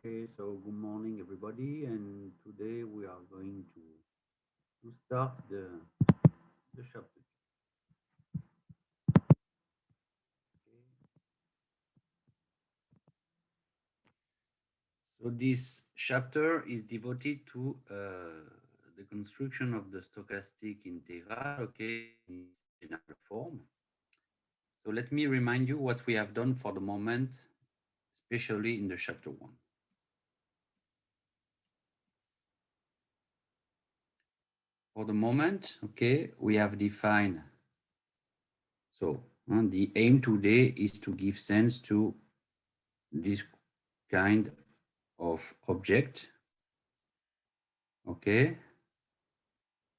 Okay, so good morning, everybody, and today we are going to start the chapter. Okay. So this chapter is devoted to the construction of the stochastic integral, okay, in its general form. So let me remind you what we have done for the moment, especially in the chapter one. For the moment, okay, we have defined. So the aim today is to give sense to this kind of object, okay,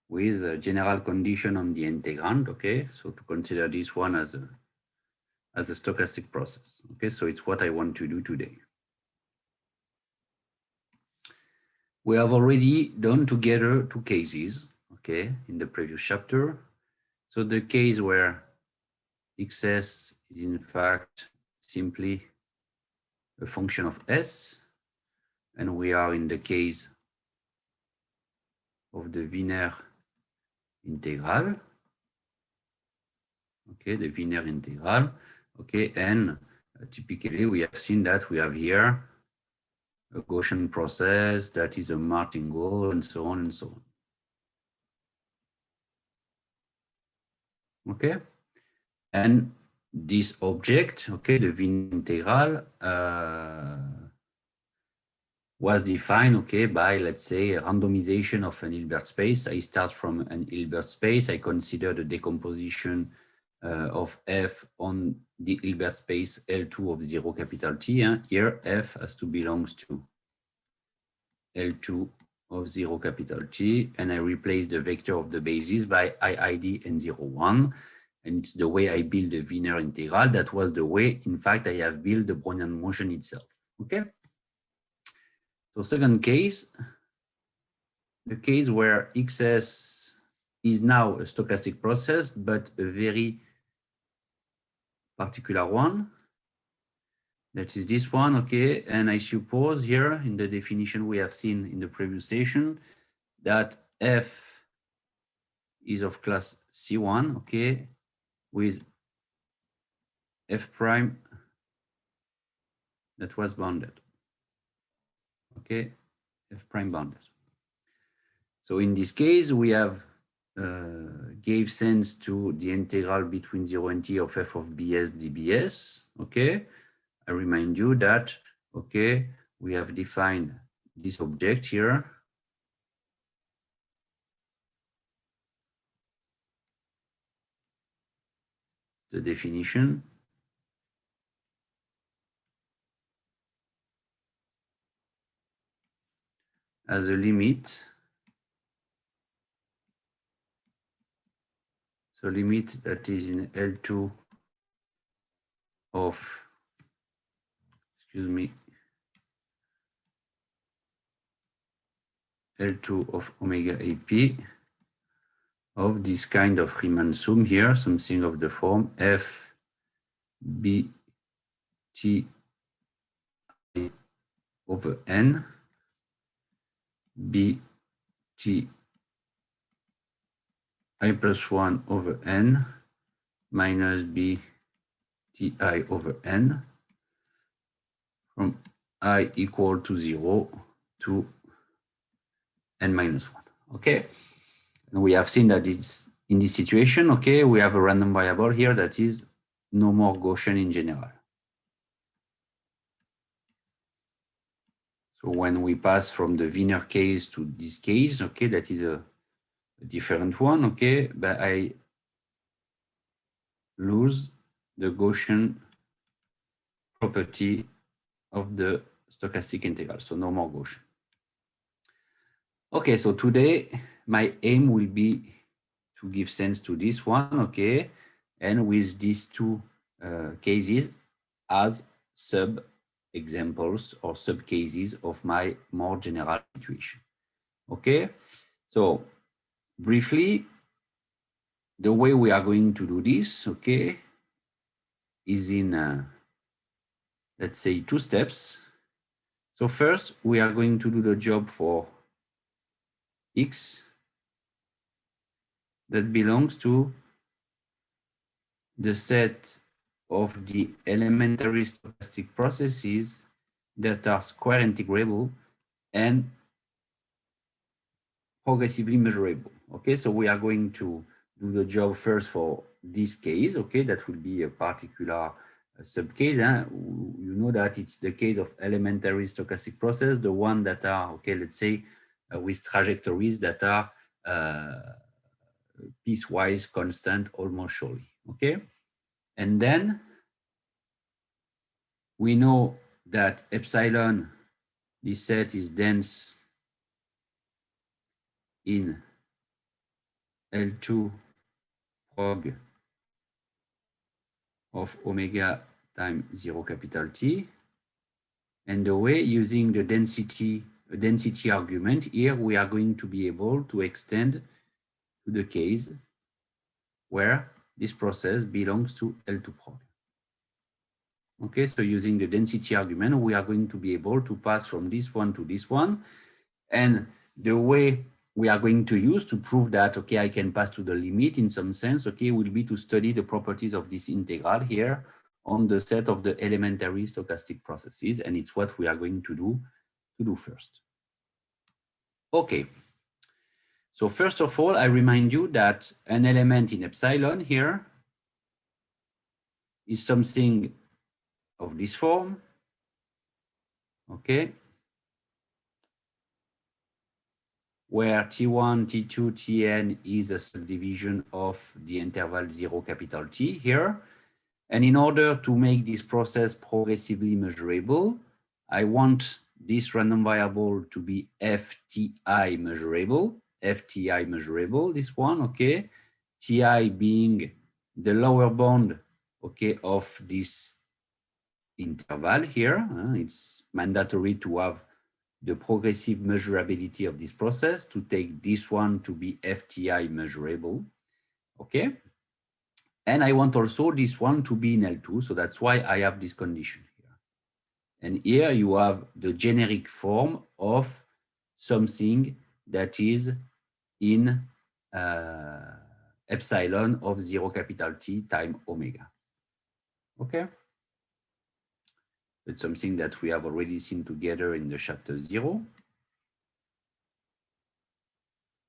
with a general condition on the integrand, okay. So to consider this one as a stochastic process, okay. So it's what I want to do today. We have already done together two cases, okay, in the previous chapter. So the case where xs is in fact simply a function of s, and we are in the case of the Wiener integral, okay, the Wiener integral, okay, and typically we have seen that we have here a Gaussian process that is a martingale and so on and so on. Okay, and this object, okay, the Wiener integral was defined, okay, by, let's say, a randomization of an Hilbert space. I start from an Hilbert space. I consider the decomposition of f on the Hilbert space L2 of 0 capital T. Here, f has to belongs to L2 of 0 capital T, and I replace the vector of the basis by IID and 0, 1. And it's the way I build the Wiener integral. That was the way, in fact, I have built the Brownian motion itself. Okay. So second case, the case where XS is now a stochastic process, but a very particular one. That is this one, okay? And I suppose here in the definition we have seen in the previous session that F is of class C1, okay, with F prime that was bounded, okay, F prime bounded. So in this case, we have gave sense to the integral between 0 and t of f of bs dbs, okay? I remind you that, okay, we have defined this object here. The definition. As a limit. So limit that is in L2 of, excuse me, L2 of omega AP of this kind of Riemann sum here, something of the form F B T I over N B T I plus 1 over N minus B T I over N from I equal to 0 to N minus 1. Okay. And we have seen that it's in this situation, okay, we have a random variable here that is no more Gaussian in general. So when we pass from the Wiener case to this case, okay, that is a different one, okay, but I lose the Gaussian property of the stochastic integral, so no more Gaussian. Okay, so today my aim will be to give sense to this one, okay, and with these two cases as sub examples or sub cases of my more general situation. Okay, so briefly, the way we are going to do this, okay, is in let's say two steps. So first, we are going to do the job for X that belongs to the set of the elementary stochastic processes that are square integrable and progressively measurable. Okay, so we are going to do the job first for this case. Okay, that will be a particular subcase. You know that it's the case of elementary stochastic process, the one that are, okay, let's say with trajectories that are piecewise constant almost surely. Okay, and then we know that epsilon, this set is dense in L2 prog of omega times 0 capital T. And the way, using the density argument here, we are going to be able to extend to the case where this process belongs to L2 prog. Okay, so using the density argument, we are going to be able to pass from this one to this one. And the way we are going to use to prove that, okay, I can pass to the limit in some sense, okay, will be to study the properties of this integral here on the set of the elementary stochastic processes. And it's what we are going to do first. Okay. So first of all, I remind you that an element in epsilon here is something of this form. Okay. Where T1, T2, Tn is a subdivision of the interval 0 capital T here. And in order to make this process progressively measurable, I want this random variable to be FTI measurable, this one, okay? Ti being the lower bound, okay, of this interval here. It's mandatory to have the progressive measurability of this process to take this one to be FTI measurable, okay? And I want also this one to be in L2, so that's why I have this condition here. And here you have the generic form of something that is in epsilon of 0 capital T times omega, okay? It's something that we have already seen together in the chapter 0.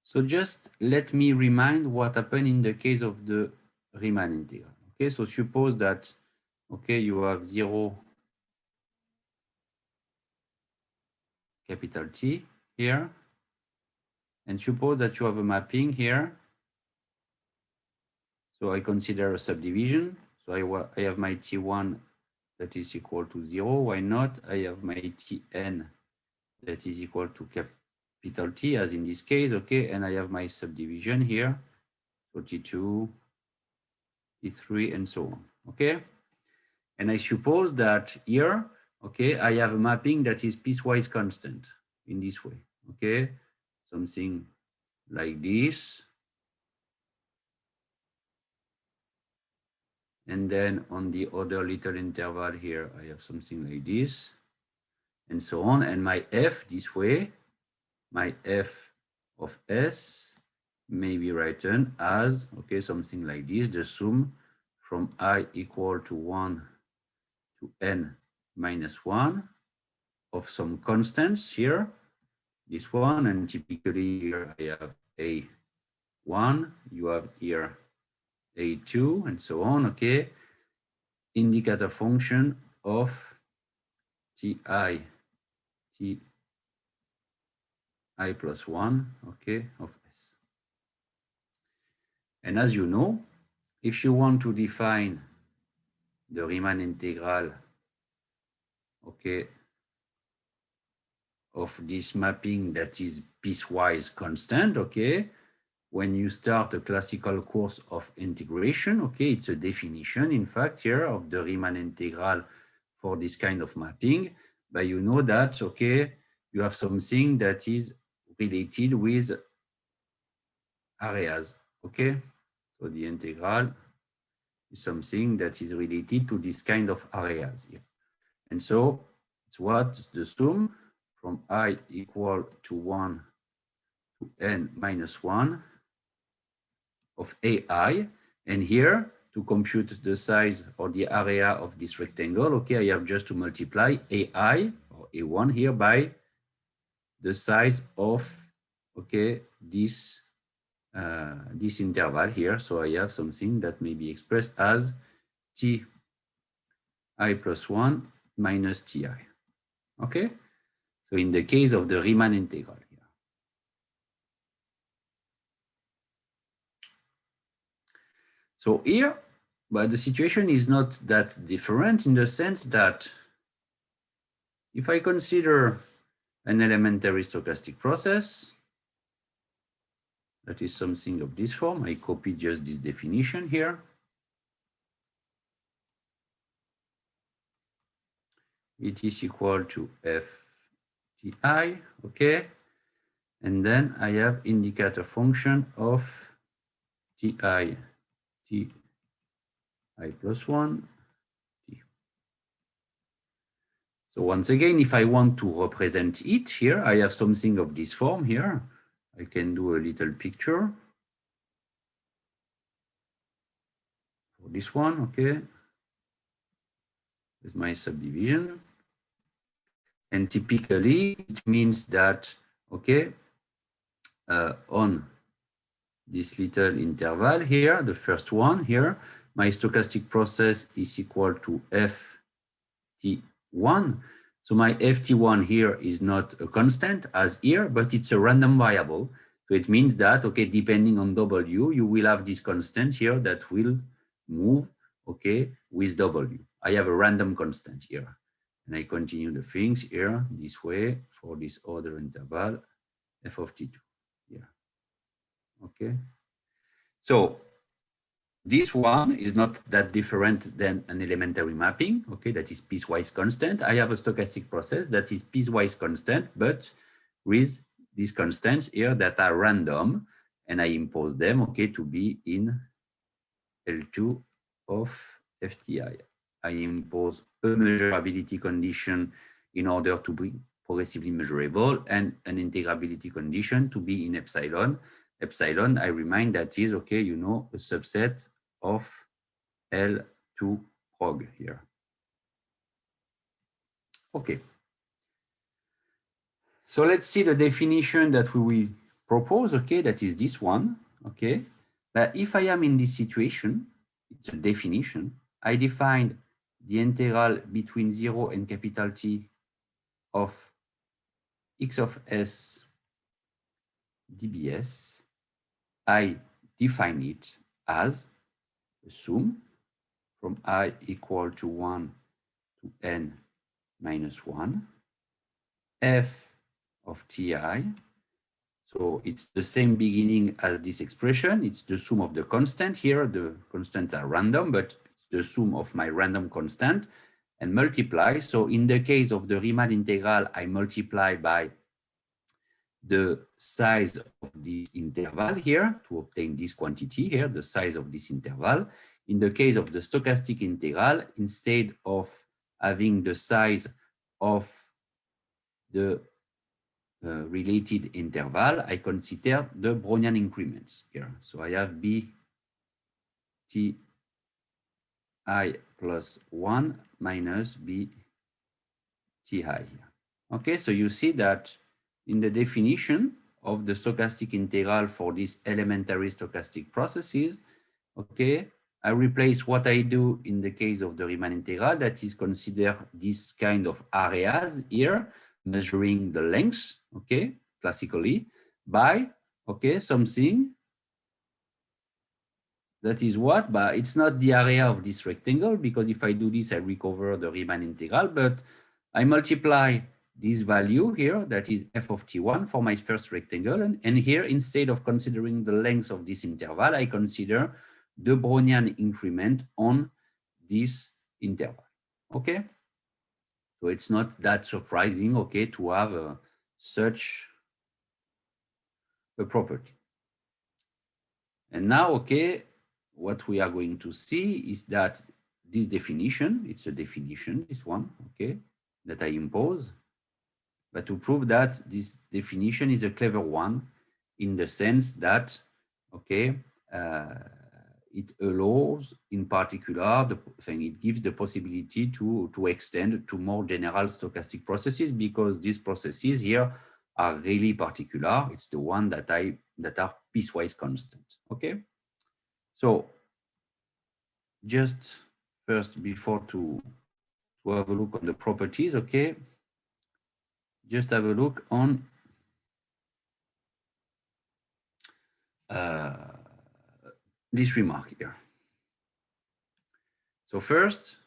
So just let me remind what happened in the case of the Riemann integral. Okay, so suppose that, okay, you have 0 capital T here, and suppose that you have a mapping here. So I consider a subdivision. So I have my T1 that is equal to 0. Why not? I have my Tn that is equal to capital T, as in this case, okay, and I have my subdivision here, so T2, T3, and so on, okay? And I suppose that here, okay, I have a mapping that is piecewise constant in this way, okay? Something like this. And then on the other little interval here, I have something like this, and so on. And my F this way, my F of S may be written as, okay, something like this, the sum from I equal to 1 to n minus 1 of some constants here, this one, and typically here I have A1, you have here A2, and so on, okay? Indicator function of Ti plus 1, okay, of S. And as you know, if you want to define the Riemann integral, okay, of this mapping that is piecewise constant, okay, when you start a classical course of integration, okay, it's a definition, in fact, here of the Riemann integral for this kind of mapping, but you know that, okay, you have something that is related with areas, okay? So the integral is something that is related to this kind of areas here. And so it's what the sum from I equal to 1 to n minus 1 of AI. And here, to compute the size or the area of this rectangle, okay, I have just to multiply AI or A1 here by the size of, okay, this interval here. So I have something that may be expressed as Ti plus 1 minus Ti. Okay, so in the case of the Riemann integral here. So here, but the situation is not that different in the sense that if I consider an elementary stochastic process, that is something of this form, I copy just this definition here. It is equal to FTI, okay? And then I have indicator function of Ti plus 1. So once again, if I want to represent it here, I have something of this form here. I can do a little picture for this one, okay? With my subdivision. And typically, it means that, okay, on this little interval here, the first one here, my stochastic process is equal to ft1. So my ft1 here is not a constant as here, but it's a random variable. So it means that, okay, depending on W, you will have this constant here that will move, okay, with W. I have a random constant here. And I continue the things here this way for this other interval, f of t2 here. Okay. So this one is not that different than an elementary mapping, okay, that is piecewise constant. I have a stochastic process that is piecewise constant, but with these constants here that are random, and I impose them, okay, to be in L2 of FTI. I impose a measurability condition in order to be progressively measurable and an integrability condition to be in epsilon. Epsilon, I remind that is, okay, you know, a subset of L2 prog here. Okay. So let's see the definition that we will propose, okay, that is this one, okay. But if I am in this situation, it's a definition, I define the integral between 0 and capital T of x of s dbs. I define it as a sum from I equal to 1 to n minus 1, f of ti. So it's the same beginning as this expression. It's the sum of the constant here. The constants are random, but it's the sum of my random constant and multiply. So in the case of the Riemann integral, I multiply by the size of this interval here to obtain this quantity here, the size of this interval. In the case of the stochastic integral, instead of having the size of the related interval, I consider the Brownian increments here. So I have b t I plus 1 minus b t I here. Okay, so you see that in the definition of the stochastic integral for these elementary stochastic processes, okay, I replace what I do in the case of the Riemann integral, that is consider this kind of areas here, measuring the length, okay, classically, by, okay, something that is what, but it's not the area of this rectangle, because if I do this, I recover the Riemann integral, but I multiply this value here, that is f of t1 for my first rectangle. And here, instead of considering the length of this interval, I consider the Brownian increment on this interval, okay? So it's not that surprising, okay, to have such a property. And now, okay, what we are going to see is that this definition, it's a definition, this one, okay, that I impose. but to prove that this definition is a clever one in the sense that, okay, it allows, in particular, it gives the possibility to extend to more general stochastic processes, because these processes here are really particular. It's the one that are piecewise constant. Okay, so just first, before to have a look on the properties, okay, just have a look on this remark here. So first,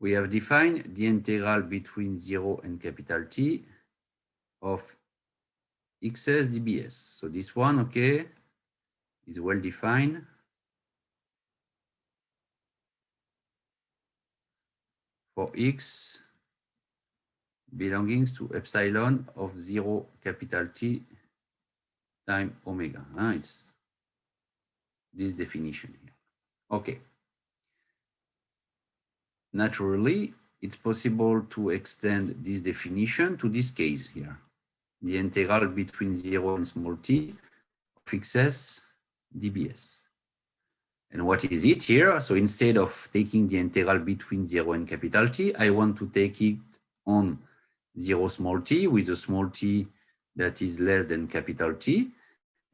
we have defined the integral between 0 and capital T of xs dbs. So this one, okay, is well defined. For x belonging to epsilon of 0 capital T time omega. It's this definition here. Okay. Naturally, it's possible to extend this definition to this case here, the integral between 0 and small t of xs dbs. And what is it here? So instead of taking the integral between 0 and capital T, I want to take it on 0 small t with a small t that is less than capital T.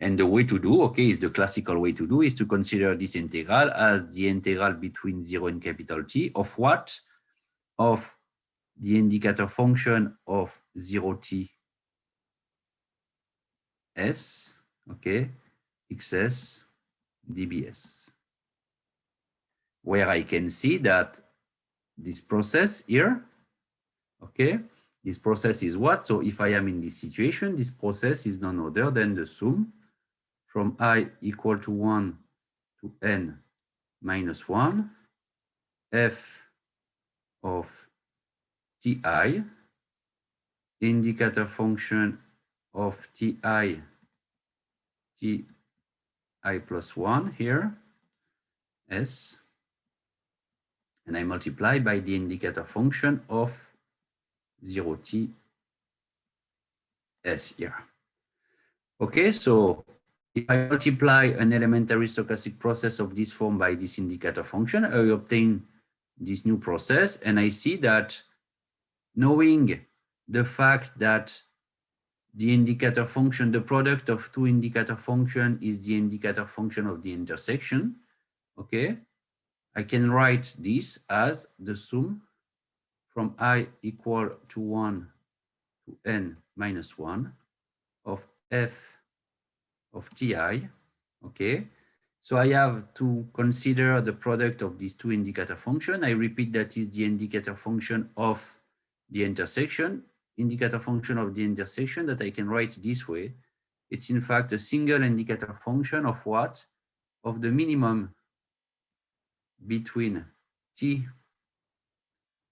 And the way to do, okay, is the classical way to do, is to consider this integral as the integral between 0 and capital T of what? Of the indicator function of 0t s, okay, xs dbs, where I can see that this process here, okay, this process is what? So if I am in this situation, this process is none other than the sum from I equal to 1 to n minus 1 f of ti, indicator function of ti plus 1 here, s, and I multiply by the indicator function of 0t s here. Okay, so if I multiply an elementary stochastic process of this form by this indicator function, I obtain this new process, and I see that knowing the fact that the indicator function, the product of two indicator function is the indicator function of the intersection, okay, I can write this as the sum from I equal to 1 to n minus 1 of f of ti, okay? So I have to consider the product of these two indicator function. I repeat, that is the indicator function of the intersection, indicator function of the intersection that I can write this way. It's in fact a single indicator function of what? Of the minimum between t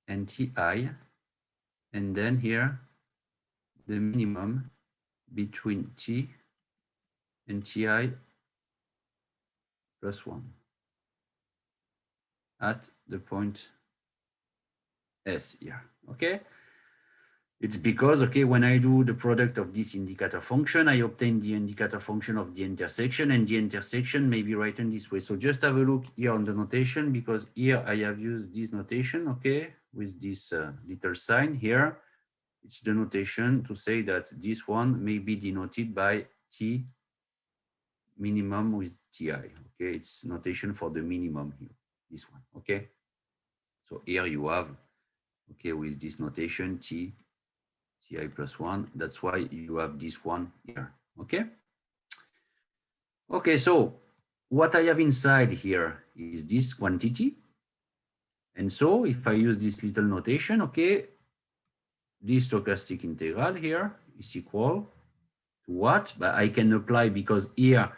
and ti, and then here the minimum between t and ti plus 1 at the point S here, okay? It's because, okay, when I do the product of this indicator function, I obtain the indicator function of the intersection, and the intersection may be written this way. So just have a look here on the notation, because here I have used this notation, okay, with this little sign here. It's the notation to say that this one may be denoted by T minimum with Ti, okay? It's notation for the minimum here, this one, okay? So here you have, okay, with this notation, Ti plus 1, that's why you have this one here, okay? Okay, so what I have inside here is this quantity. And so if I use this little notation, okay, this stochastic integral here is equal to what? But I can apply, because here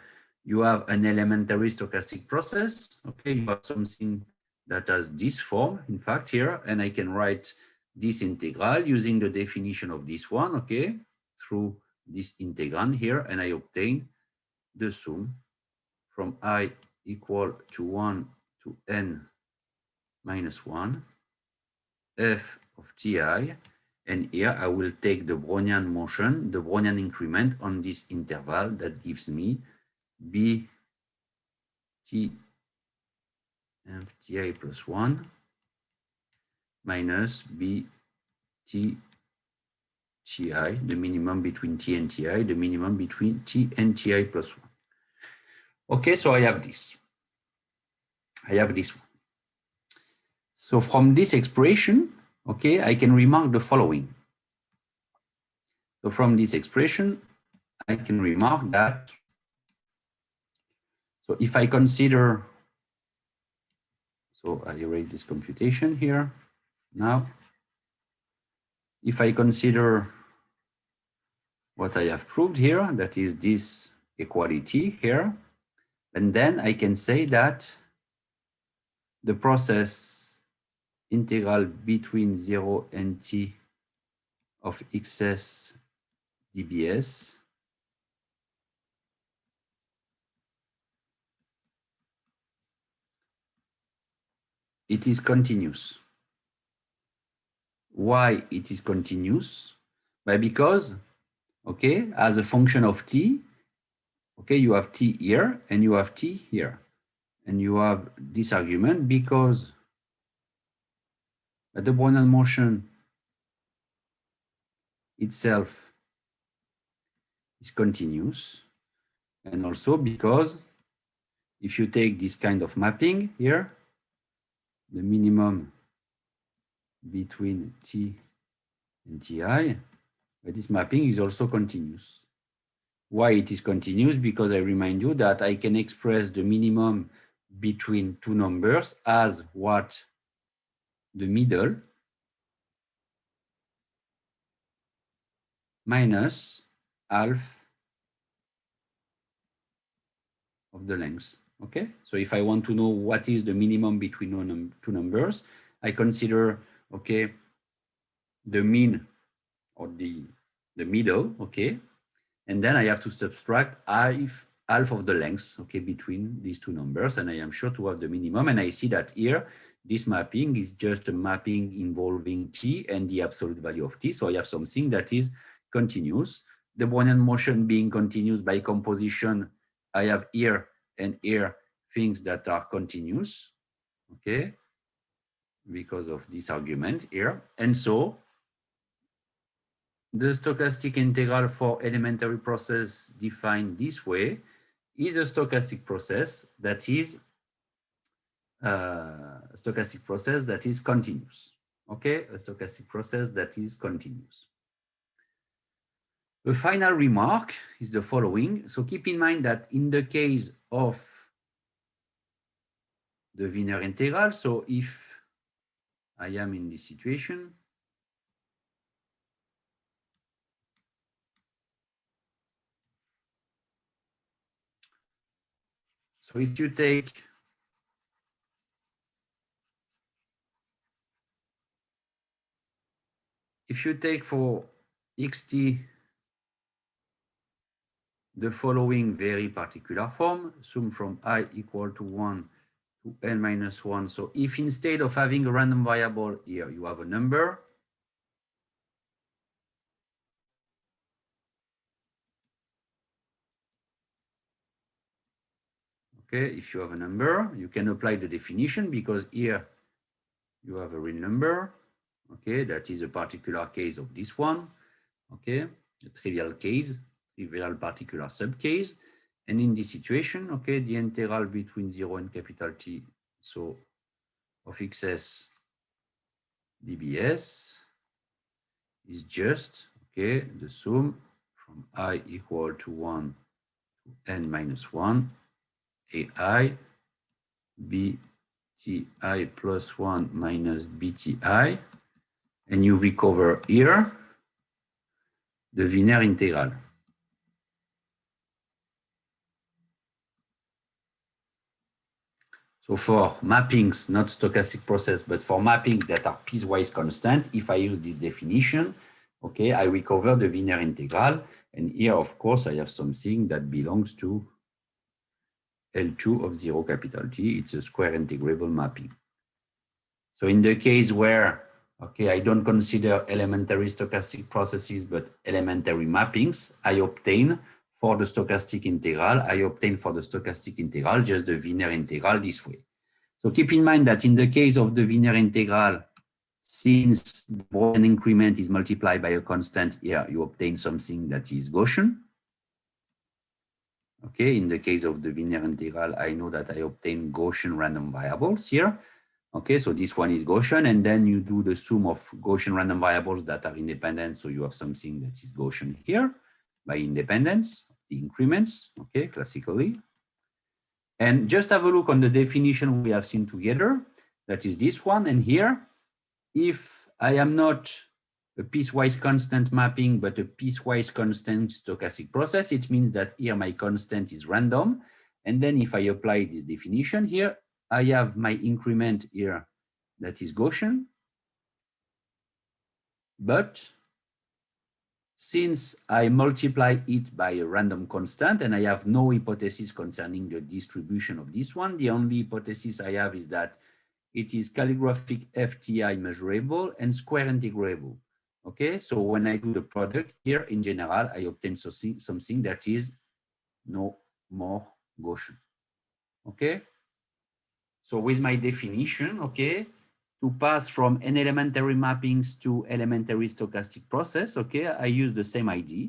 you have an elementary stochastic process, okay? You have something that has this form, in fact, here, and I can write this integral using the definition of this one, okay, through this integrand here, and I obtain the sum from I equal to 1 to n minus 1 f of ti And here I will take the Brownian motion, the Brownian increment on this interval that gives me b t f ti plus 1 minus b t ti, the minimum between t and ti, the minimum between t and ti plus 1. Okay, so I have this. I have this one. So from this expression, okay, I can remark the following. So from this expression, I can remark that, so if I consider, so I erase this computation here now. If I consider what I have proved here, that is this equality here, and then I can say that the process integral between 0 and t of xs dbs it is continuous. Why it is continuous? Because, okay, as a function of t, okay, you have t here and you have t here. And you have this argument because the Brownian motion itself is continuous. And also because if you take this kind of mapping here, the minimum between t and ti, this mapping is also continuous. Why it is continuous? Because I remind you that I can express the minimum between two numbers as what the middle minus half of the length. Okay, so if I want to know what is the minimum between two numbers, I consider, okay, the mean or the middle, okay, and then I have to subtract half of the length, okay, between these two numbers, and I am sure to have the minimum. And I see that here, this mapping is just a mapping involving t and the absolute value of t. So I have something that is continuous. The Brownian motion being continuous by composition, I have here and here things that are continuous, okay, because of this argument here. And so the stochastic integral for elementary process defined this way is a stochastic process that is continuous. Okay, a stochastic process that is continuous. The final remark is the following. So keep in mind that in the case of the Wiener integral, so if I am in this situation, so if you take for xt the following very particular form, sum from I equal to 1 to n minus 1. So if instead of having a random variable here, you have a number, okay, if you have a number, you can apply the definition because here you have a real number, okay, that is a particular case of this one, okay, a trivial case, trivial particular subcase. And in this situation, okay, the integral between 0 and capital T, so of xs dbs is just, okay, the sum from I equal to 1 to n minus 1 ai bti plus 1 minus bti, and you recover here the Wiener integral. So for mappings, not stochastic process, but for mappings that are piecewise constant, if I use this definition, okay, I recover the Wiener integral. And here, of course, I have something that belongs to L2 of 0 capital T. It's a square integrable mapping. So in the case where, okay, I don't consider elementary stochastic processes, but elementary mappings, I obtain for the stochastic integral, just the Wiener integral this way. So keep in mind that in the case of the Wiener integral, since the Brownian increment is multiplied by a constant here, you obtain something that is Gaussian. Okay, in the case of the Wiener integral, I know that I obtain Gaussian random variables here. Okay, so this one is Gaussian, and then you do the sum of Gaussian random variables that are independent. So you have something that is Gaussian here by independence, the increments, okay, classically. And just have a look on the definition we have seen together. That is this one. And here, if I am not a piecewise constant mapping, but a piecewise constant stochastic process, it means that here my constant is random. And then if I apply this definition here, I have my increment here that is Gaussian. But since I multiply it by a random constant and I have no hypothesis concerning the distribution of this one, the only hypothesis I have is that it is calligraphic FTI measurable and square integrable. Okay, so when I do the product here, in general, I obtain something that is no more Gaussian. Okay, so with my definition, okay, to pass from n elementary mappings to elementary stochastic process, okay, I use the same idea,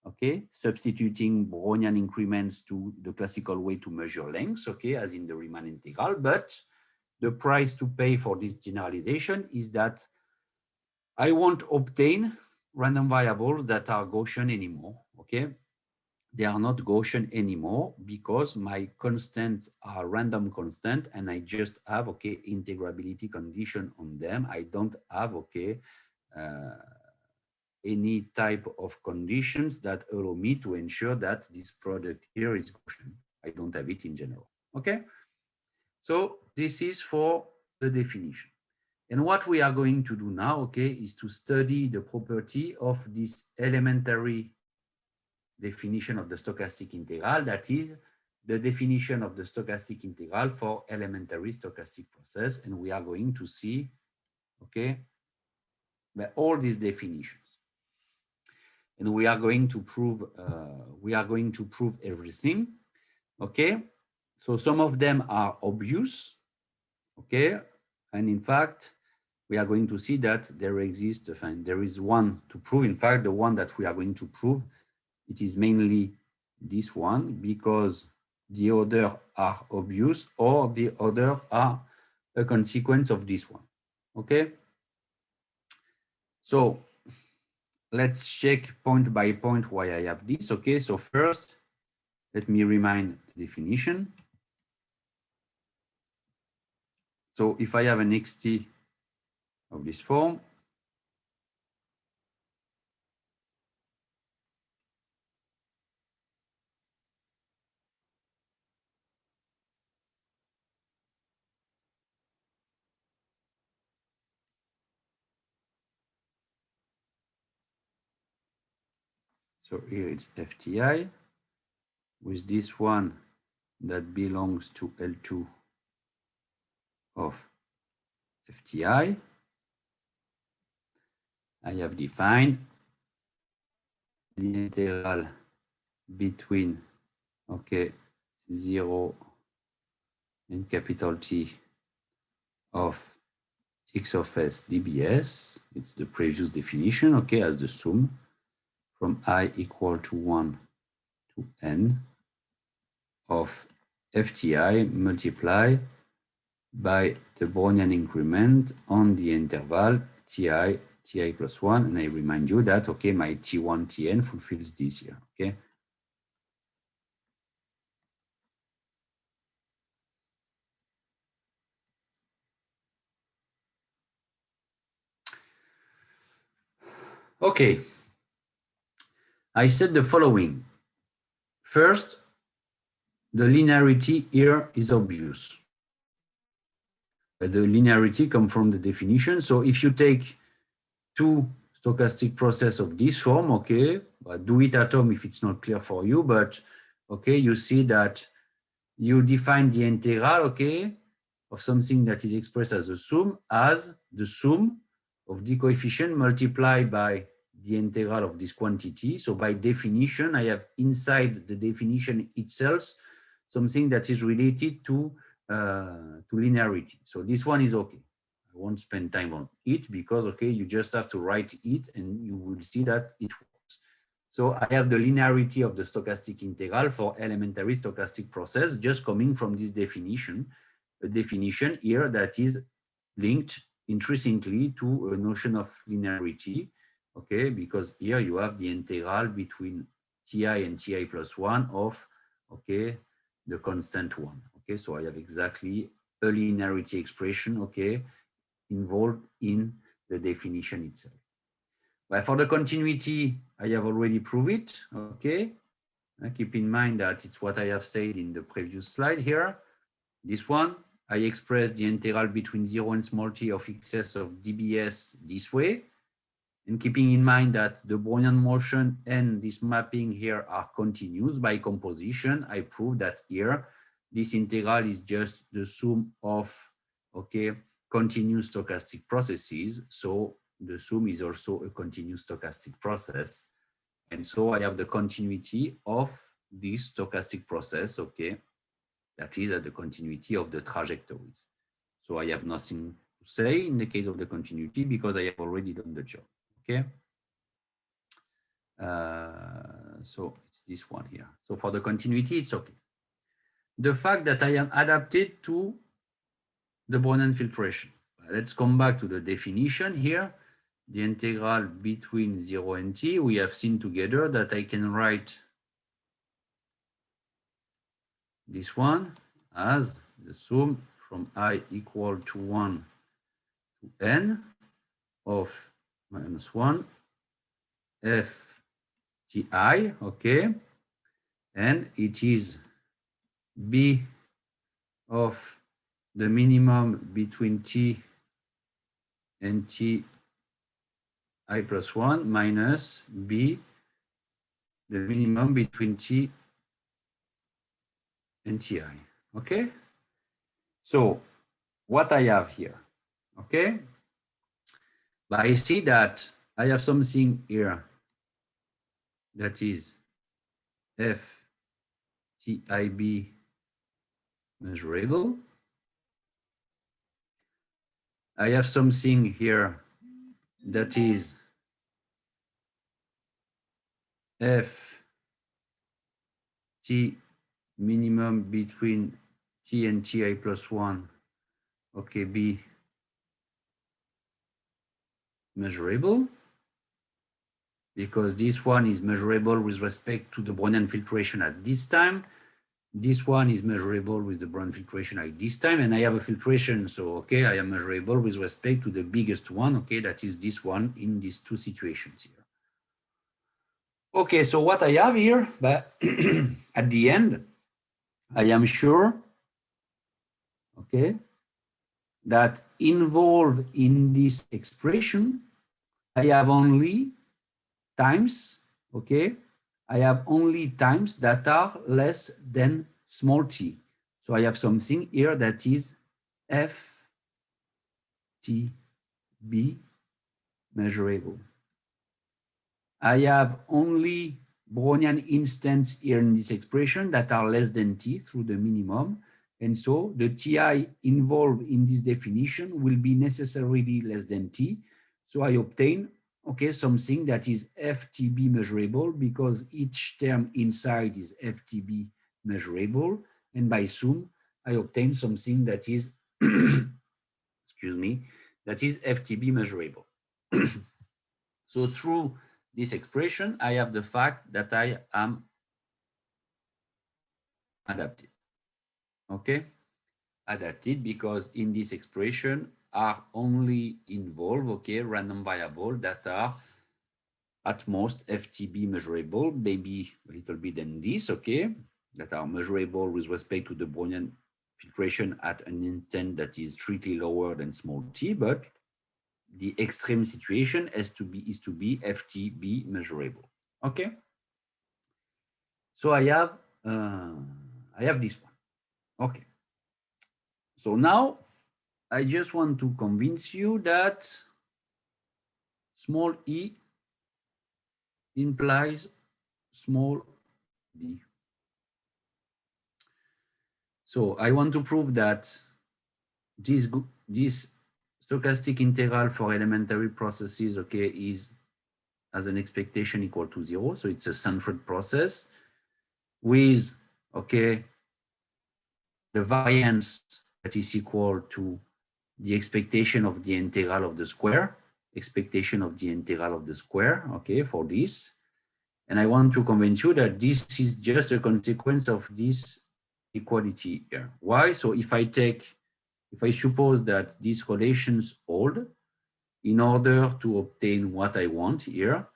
okay, substituting Brownian increments to the classical way to measure lengths, okay, as in the Riemann integral, but the price to pay for this generalization is that I won't obtain random variables that are Gaussian anymore, okay? They are not Gaussian anymore because my constants are random constant and I just have, okay, integrability condition on them. I don't have, okay, any type of conditions that allow me to ensure that this product here is Gaussian. I don't have it in general, okay? So this is for the definition. And what we are going to do now, okay, is to study the property of this elementary definition of the stochastic integral, that is the definition of the stochastic integral for elementary stochastic process. And we are going to see, okay, all these definitions. And we are going to prove everything, okay? So some of them are obvious, okay? And in fact, we are going to see that there is one to prove. In fact, the one that we are going to prove, it is mainly this one because the other are obvious or the other are a consequence of this one, okay? So let's check point by point why I have this, okay? So first, let me remind the definition. So if I have an xt of this form, so here it's FTI with this one that belongs to L2 of FTI. I have defined the integral between, okay, 0 and capital T of x of s dbs. It's the previous definition, okay, as the sum from I equal to 1 to n of FTI multiplied by the Brownian increment on the interval ti plus 1. And I remind you that, okay, my t1, tn fulfills this here, okay? Okay, I said the following. First, the linearity here is obvious. The linearity comes from the definition. So if you take two stochastic process of this form, okay, but do it at home if it's not clear for you, but okay, you see that you define the integral, okay, of something that is expressed as a sum, as the sum of the coefficient multiplied by the integral of this quantity. So by definition, I have inside the definition itself something that is related to linearity. So this one is okay. I won't spend time on it because, okay, you just have to write it and you will see that it works. So I have the linearity of the stochastic integral for elementary stochastic process just coming from this definition, a definition here that is linked intrinsically to a notion of linearity, okay, because here you have the integral between ti and ti plus 1 of, okay, the constant one, okay, so I have exactly a linearity expression, okay, involved in the definition itself. But for the continuity, I have already proved it, okay. Keep in mind that it's what I have said in the previous slide here. This one, I express the integral between 0 and small t of excess of dBs this way. And keeping in mind that the Brownian motion and this mapping here are continuous by composition, I prove that here, this integral is just the sum of, okay, continuous stochastic processes. So the sum is also a continuous stochastic process. And so I have the continuity of this stochastic process, okay, that is at the continuity of the trajectories. So I have nothing to say in the case of the continuity because I have already done the job, okay? So it's this one here. So for the continuity, it's okay. The fact that I am adapted to the Brownian filtration. Let's come back to the definition here. The integral between 0 and t, we have seen together that I can write this one as the sum from I equal to 1 to n of minus 1 f ti, okay, and it is b of the minimum between t and ti plus 1 minus b the minimum between t and ti, okay? So what I have here, okay? But I see that I have something here that is f tib measurable. I have something here that is f t minimum between t and ti plus 1, okay, be measurable, because this one is measurable with respect to the Brownian filtration at this time. This one is measurable with the Brownian filtration at this time, and I have a filtration, so okay, I am measurable with respect to the biggest one, okay, that is this one in these two situations here. Okay, so what I have here, but at the end, I am sure, okay, that involved in this expression, I have only times, okay, I have only times that are less than small t. So I have something here that is f t b measurable. I have only Brownian instants here in this expression that are less than t through the minimum. And so the ti involved in this definition will be necessarily less than t. So I obtain, okay, something that is ftb measurable because each term inside is ftb measurable. And by sum, I obtain something that is, excuse me, that is ftb measurable. So through this expression, I have the fact that I am adapted, okay? Adapted because in this expression are only involved, okay, random variables that are at most FTB measurable, maybe a little bit than this, okay, that are measurable with respect to the Brownian filtration at an instant that is strictly lower than small t, but the extreme situation is to be FTB measurable, okay? So I have this one, okay. So now I just want to convince you that small e implies small d. So I want to prove that this stochastic integral for elementary processes, okay, is as an expectation equal to 0. So it's a centered process with, okay, the variance that is equal to the expectation of the integral of the square, okay, for this. And I want to convince you that this is just a consequence of this equality here. Why? So if I suppose that these relations hold, in order to obtain what I want here,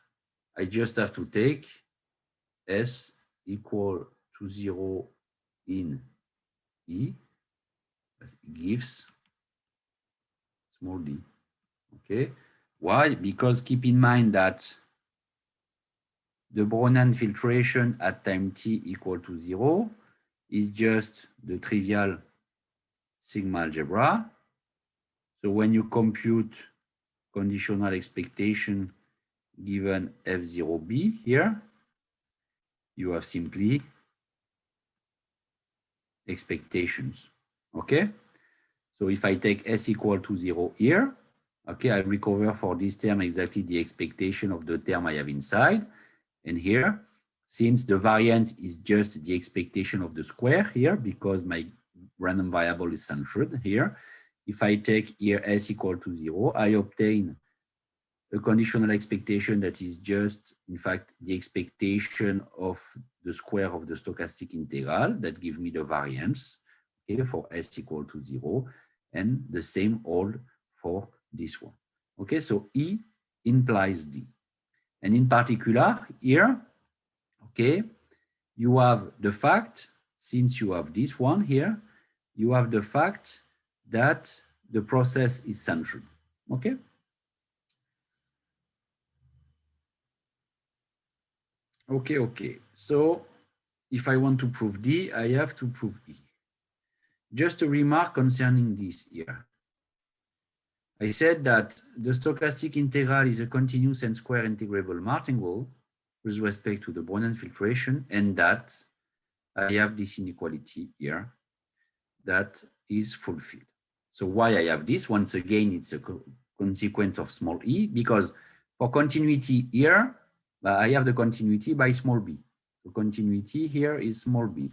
I just have to take S equal to 0 in E, that gives small d. Okay. Why? Because keep in mind that the Brownian filtration at time t equal to 0 is just the trivial sigma algebra. So when you compute conditional expectation given f0b here, you have simply expectations. Okay. So if I take s equal to 0 here, okay, I recover for this term exactly the expectation of the term I have inside. And here, since the variance is just the expectation of the square here, because my random variable is centered here, if I take here s equal to 0, I obtain a conditional expectation that is just, in fact, the expectation of the square of the stochastic integral that gives me the variance, okay, for s equal to 0, and the same hold for this one. Okay, so E implies D. And in particular, here, okay, you have the fact, since you have this one here, you have the fact that the process is centered. Okay. Okay. So if I want to prove D, I have to prove E. Just a remark concerning this here. I said that the stochastic integral is a continuous and square integrable martingale with respect to the Brownian filtration, and that I have this inequality here that is fulfilled. So why I have this? Once again, it's a consequence of small e, because for continuity here, I have the continuity by small b. So continuity here is small b.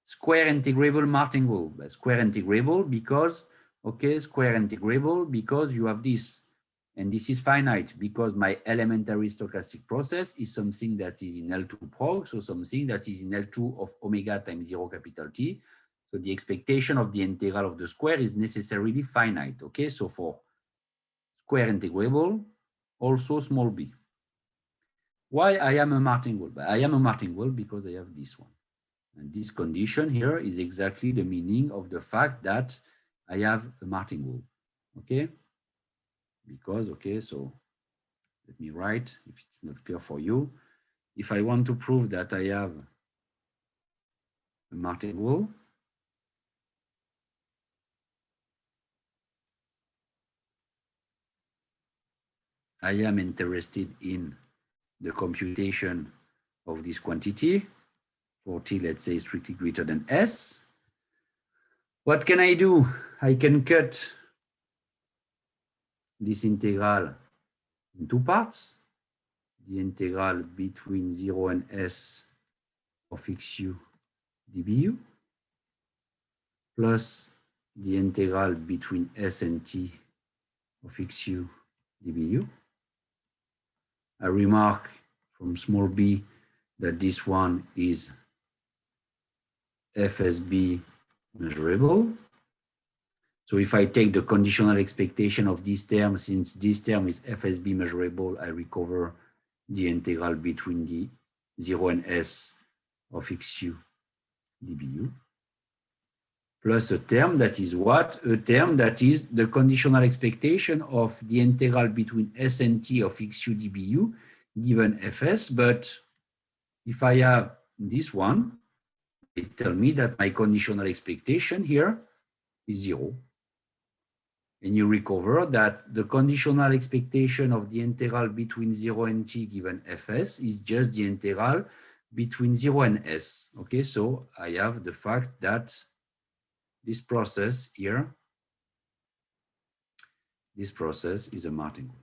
Square integrable martingale, square integrable because, okay, square integrable because you have this. And this is finite because my elementary stochastic process is something that is in L2 prog, so something that is in L2 of omega times 0 capital T. So the expectation of the integral of the square is necessarily finite. Okay, so for square integrable, also small b. Why I am a martingale? I am a martingale because I have this one. And this condition here is exactly the meaning of the fact that I have a martingale. Okay, because, okay, so let me write, if it's not clear for you. If I want to prove that I have a martingale, I am interested in the computation of this quantity for t, let's say, strictly greater than s. What can I do? I can cut this integral in two parts. The integral between 0 and s of xu dbu, plus the integral between s and t of xu dbu. I remark from small b that this one is FSB measurable. So if I take the conditional expectation of this term, since this term is FSB measurable, I recover the integral between the 0 and s of xu dbu, plus a term that is what? A term that is the conditional expectation of the integral between s and t of xu dbu given fs. But if I have this one, it tells me that my conditional expectation here is 0. And you recover that the conditional expectation of the integral between 0 and t given fs is just the integral between 0 and s. Okay, so I have the fact that this process here, this process is a martingale.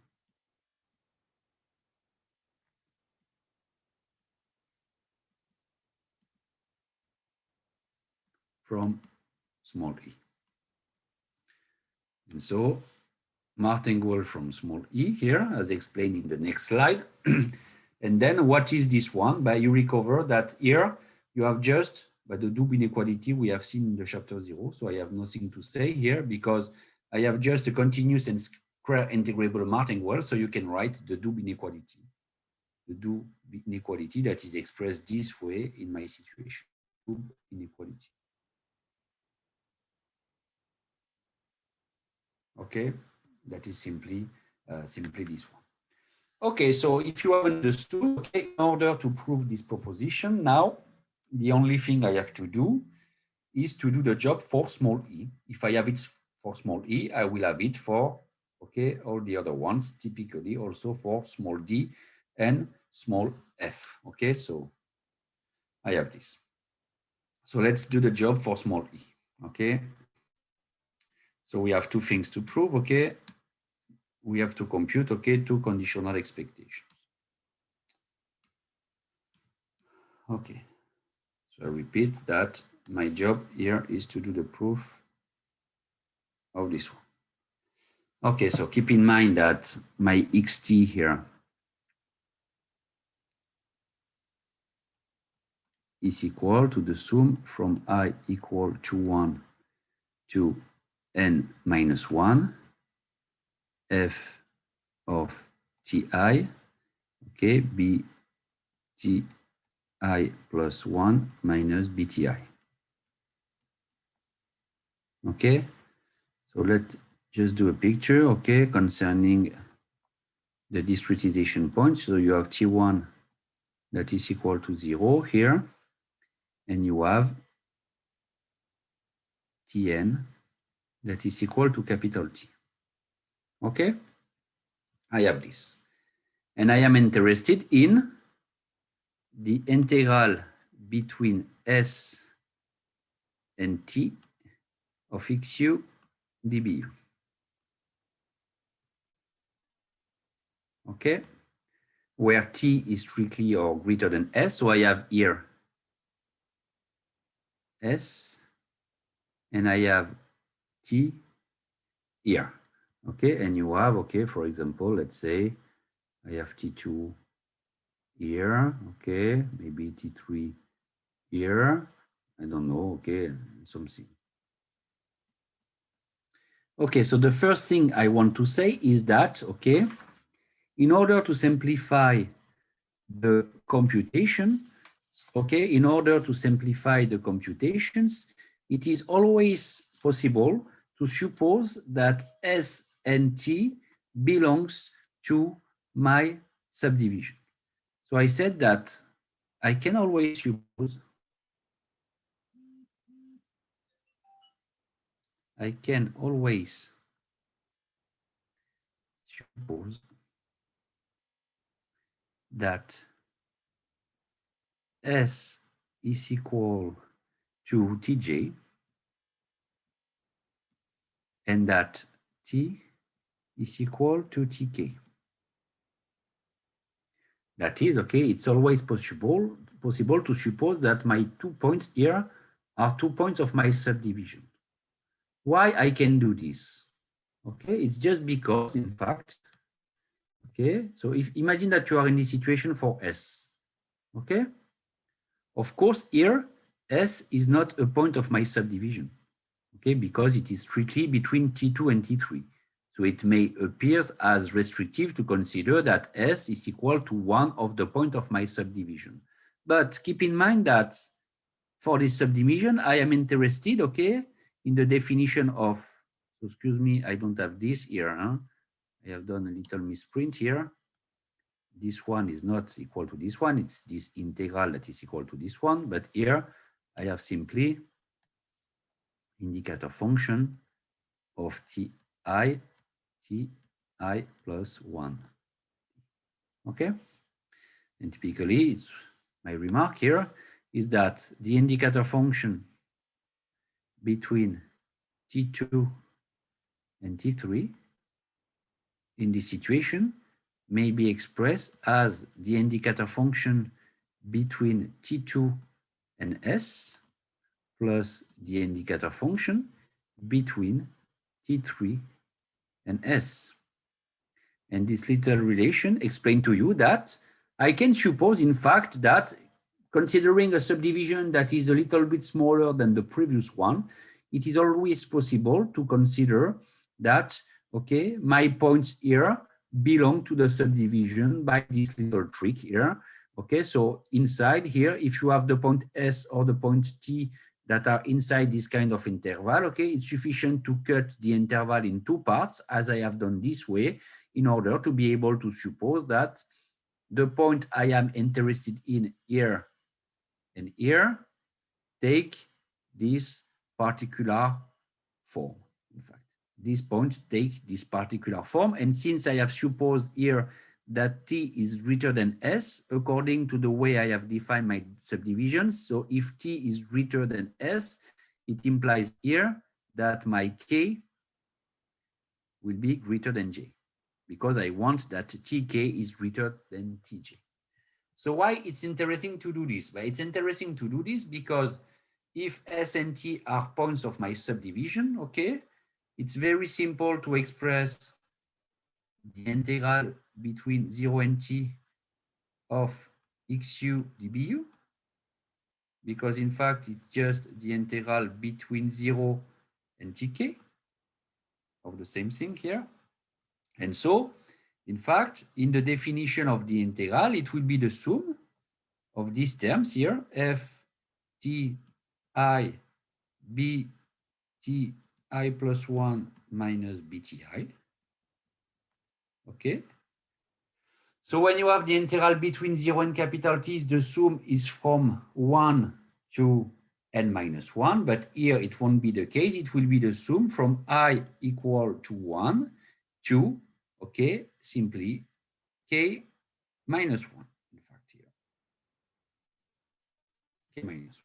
From small e. And so martingale from small e here, as explained in the next slide. And then what is this one? But you recover that here you have just, but the double inequality we have seen in the chapter 0. So I have nothing to say here because I have just a continuous and square integrable martingale. So you can write the double inequality. The double inequality that is expressed this way in my situation. Double inequality. Okay, that is simply this one. Okay, so if you have understood, okay, in order to prove this proposition, now the only thing I have to do is to do the job for small e. If I have it for small e, I will have it for, okay, all the other ones, typically also for small d and small f. Okay, so I have this. So let's do the job for small e. Okay, so we have two things to prove. Okay, we have to compute, okay, two conditional expectations. Okay, so I repeat that my job here is to do the proof of this one. Okay, so keep in mind that my xt here is equal to the sum from I equal to 1 to n minus 1 f of ti, okay, bti plus 1 minus bti. Okay, so let's just do a picture, okay, concerning the discretization point. So you have t1 that is equal to 0 here, and you have tn that is equal to capital T. Okay, I have this. And I am interested in the integral between s and t of xu dbu. Okay, where t is strictly or greater than s. So I have here s and I have t here. Okay, and you have, okay, for example, let's say I have t2 here, okay, maybe t3 here, I don't know, okay, something. Okay, so the first thing I want to say is that, okay, in order to simplify the computation, okay, in order to simplify the computations, it is always possible to suppose that S and T belongs to my subdivision. So I said that I can always suppose that S is equal to Tj and that T is equal to Tk. That is, okay, it's always possible to suppose that my 2 points here are 2 points of my subdivision. Why I can do this? Okay, it's just because, in fact, okay, so if imagine that you are in this situation for S, okay? Of course, here, S is not a point of my subdivision, okay, because it is strictly between T2 and T3. So it may appear as restrictive to consider that S is equal to one of the points of my subdivision. But keep in mind that for this subdivision, I am interested, okay, in the definition of, so excuse me, I don't have this here. Huh? I have done a little misprint here. This one is not equal to this one. It's this integral that is equal to this one. But here I have simply indicator function of ti I ti plus 1. Okay? And typically, my remark here is that the indicator function between T2 and T3 in this situation may be expressed as the indicator function between T2 and S plus the indicator function between T3 and S. And this little relation explained to you that I can suppose, in fact, that considering a subdivision that is a little bit smaller than the previous one, it is always possible to consider that, okay, my points here belong to the subdivision by this little trick here. Okay, so inside here, if you have the point S or the point T that are inside this kind of interval, okay, it's sufficient to cut the interval in two parts, as I have done this way, in order to be able to suppose that the point I am interested in here and here take this particular form. In fact, this point take this particular form. And since I have supposed here that T is greater than S, according to the way I have defined my subdivisions, so if T is greater than S, it implies here that my K will be greater than J, because I want that Tk is greater than Tj. So why it's interesting to do this? Well, it's interesting to do this because if S and T are points of my subdivision, okay, it's very simple to express the integral between 0 and T of xu dbu, because in fact it's just the integral between 0 and tk of the same thing here. And so, in fact, in the definition of the integral, it will be the sum of these terms here, f t I b t I plus 1 minus bti. Okay. So when you have the integral between 0 and capital T, the sum is from 1 to n minus 1, but here it won't be the case. It will be the sum from I equal to 1 to, okay, simply k minus 1, in fact, here. K minus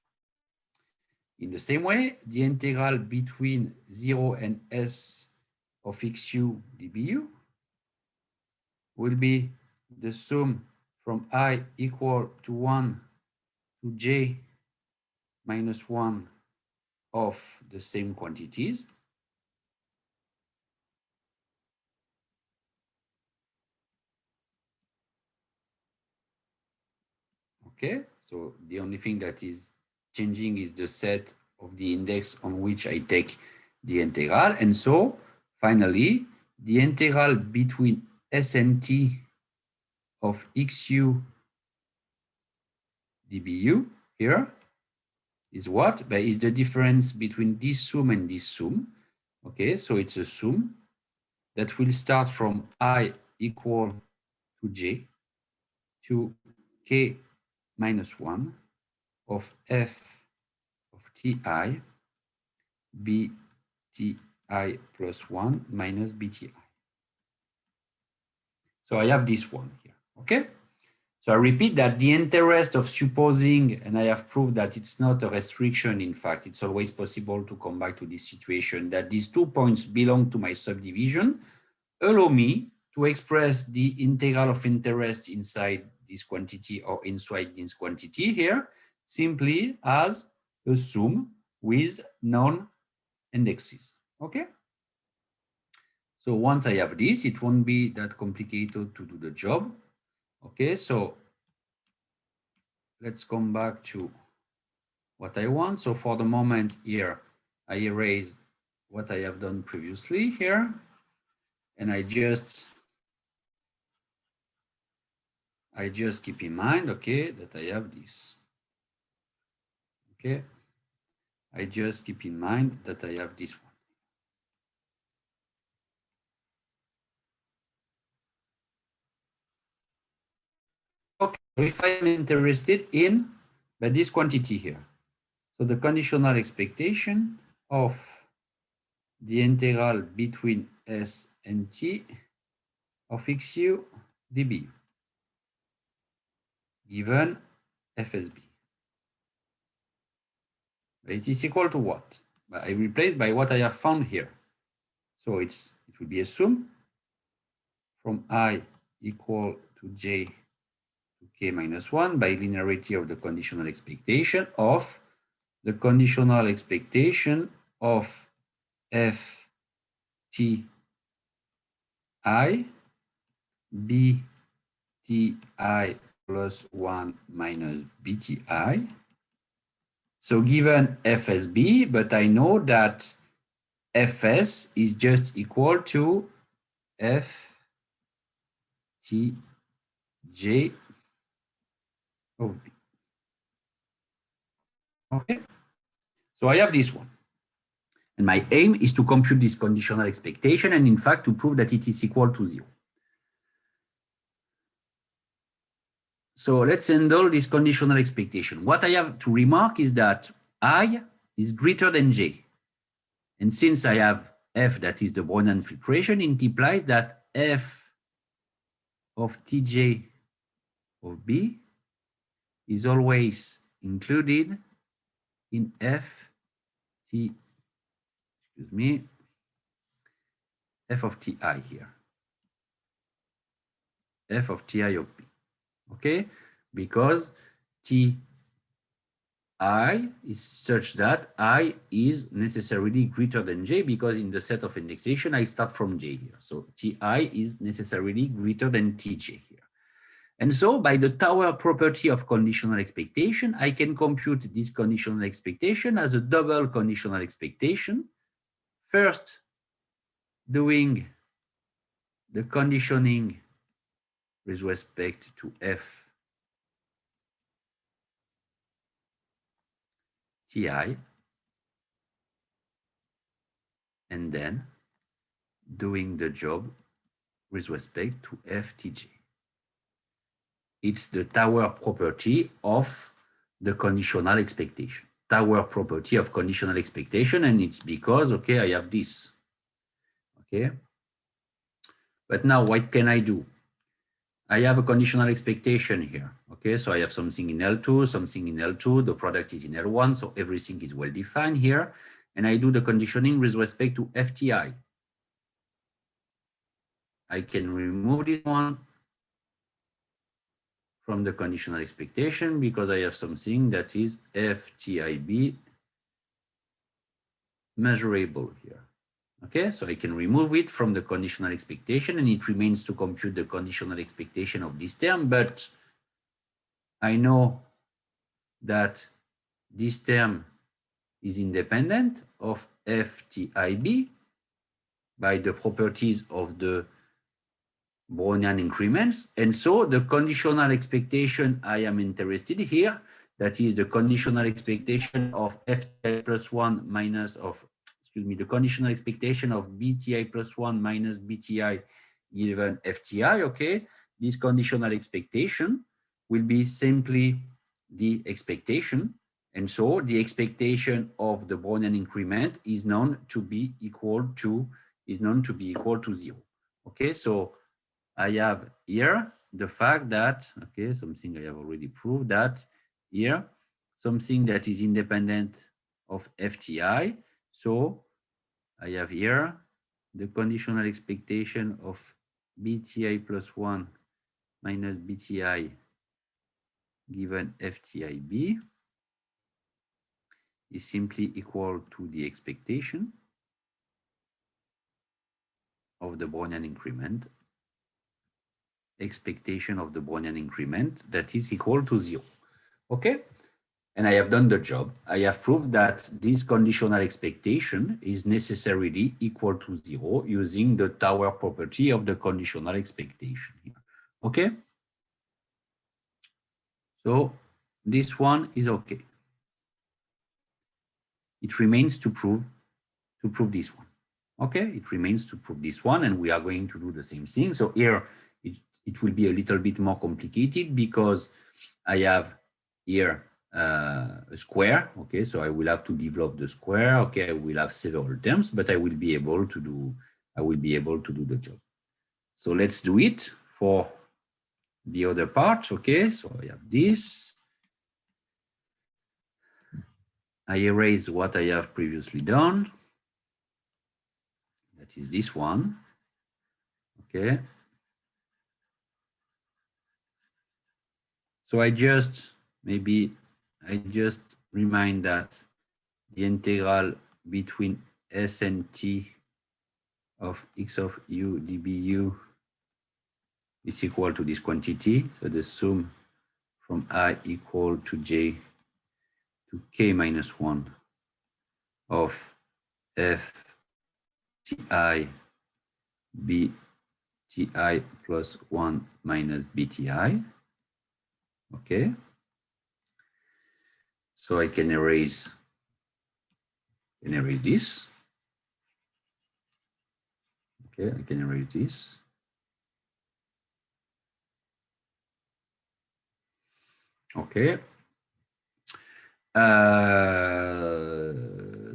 1. In the same way, the integral between 0 and s of xu dbu will be the sum from I equal to 1 to j minus 1 of the same quantities. Okay, so the only thing that is changing is the set of the index on which I take the integral. And so finally, the integral between s and t of xu dbu here is what? Is the difference between this sum and this sum. Okay, so it's a sum that will start from I equal to j to k minus 1 of f of ti bti plus 1 minus bti. So I have this one here, okay? So I repeat that the interest of supposing, and I have proved that it's not a restriction, in fact, it's always possible to come back to this situation, that these 2 points belong to my subdivision, allow me to express the integral of interest inside this quantity or inside this quantity here, simply as a sum with known indexes, okay? So once I have this, it won't be that complicated to do the job. Okay, so let's come back to what I want. So for the moment here, I erase what I have done previously here, and I just keep in mind, okay, that I have this. Okay, I just keep in mind that I have this one. Okay, if I'm interested in this quantity here, so the conditional expectation of the integral between S and T of XU dB given FSB. It is equal to what? I replace by what I have found here. So it will be assumed from I equal to J to K minus 1 by linearity of the conditional expectation of the conditional expectation of F T I B T I plus 1 minus B T I. So given FSB, but I know that Fs is just equal to F T J of B. Okay, so I have this one. And my aim is to compute this conditional expectation and in fact to prove that it is equal to 0. So let's handle this conditional expectation. What I have to remark is that I is greater than J. And since I have F, that is the Brownian filtration, it implies that F of Tj of B is always included in F of Ti here. F of Ti of B. Okay, because Ti is such that I is necessarily greater than J because in the set of indexation, I start from J here. So Ti is necessarily greater than Tj here. And so by the Tower property of conditional expectation, I can compute this conditional expectation as a double conditional expectation. First, doing the conditioning with respect to F Ti, and then doing the job with respect to FTJ. It's the Tower property of the conditional expectation. Tower property of conditional expectation, and it's because, okay, I have this. Okay. But now what can I do? I have a conditional expectation here. Okay, so I have something in L2, something in L2, the product is in L1, so everything is well defined here. And I do the conditioning with respect to FTI. I can remove this one from the conditional expectation because I have something that is FTIB measurable here. Okay, so I can remove it from the conditional expectation and it remains to compute the conditional expectation of this term, but I know that this term is independent of FTIB by the properties of the Brownian increments. And so the conditional expectation I am interested here, that is the conditional expectation of FTI plus 1 minus of, the conditional expectation of BTI plus 1 minus BTI given FTI, okay? This conditional expectation will be simply the expectation. And so the expectation of the Brownian increment is known to be equal to 0. Okay, so I have here the fact that, okay, something I have already proved that here, something that is independent of FTI. So I have here the conditional expectation of BTI plus 1 minus BTI given FTIB is simply equal to the expectation of the Brownian increment, that is equal to 0. Okay, and I have done the job. I have proved that this conditional expectation is necessarily equal to 0 using the Tower property of the conditional expectation here. Okay, so this one is okay. It remains to prove this one. Okay, it remains to prove this one, and we are going to do the same thing. So here it will be a little bit more complicated because I have here a square. Okay, so I will have to develop the square. Okay, I will have several terms, but I will be able to do I will be able to do the job. So let's do it for the other part. Okay, so I have this. I erase what I have previously done. That is this one. Okay. So I just remind that the integral between s and t of x of u dbu is equal to this quantity. So the sum from I equal to j to k minus 1 of f ti b ti plus 1 minus bti. Okay. So I can erase this. Okay, I can erase this. Okay.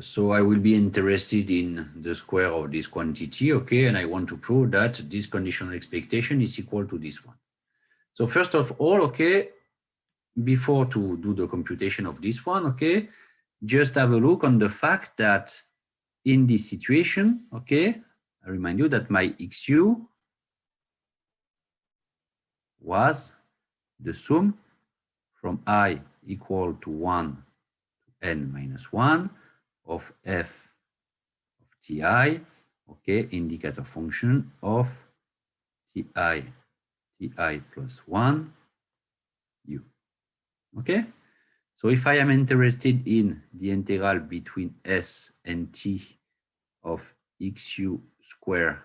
So I will be interested in the square of this quantity, okay, and I want to prove that this conditional expectation is equal to this one. So first of all, okay, before to do the computation of this one, okay, just have a look on the fact that in this situation, okay, I remind you that my xu was the sum from I equal to 1 to n minus 1 of f of ti, okay, indicator function of ti plus 1 u. Okay, so if I am interested in the integral between s and t of xu square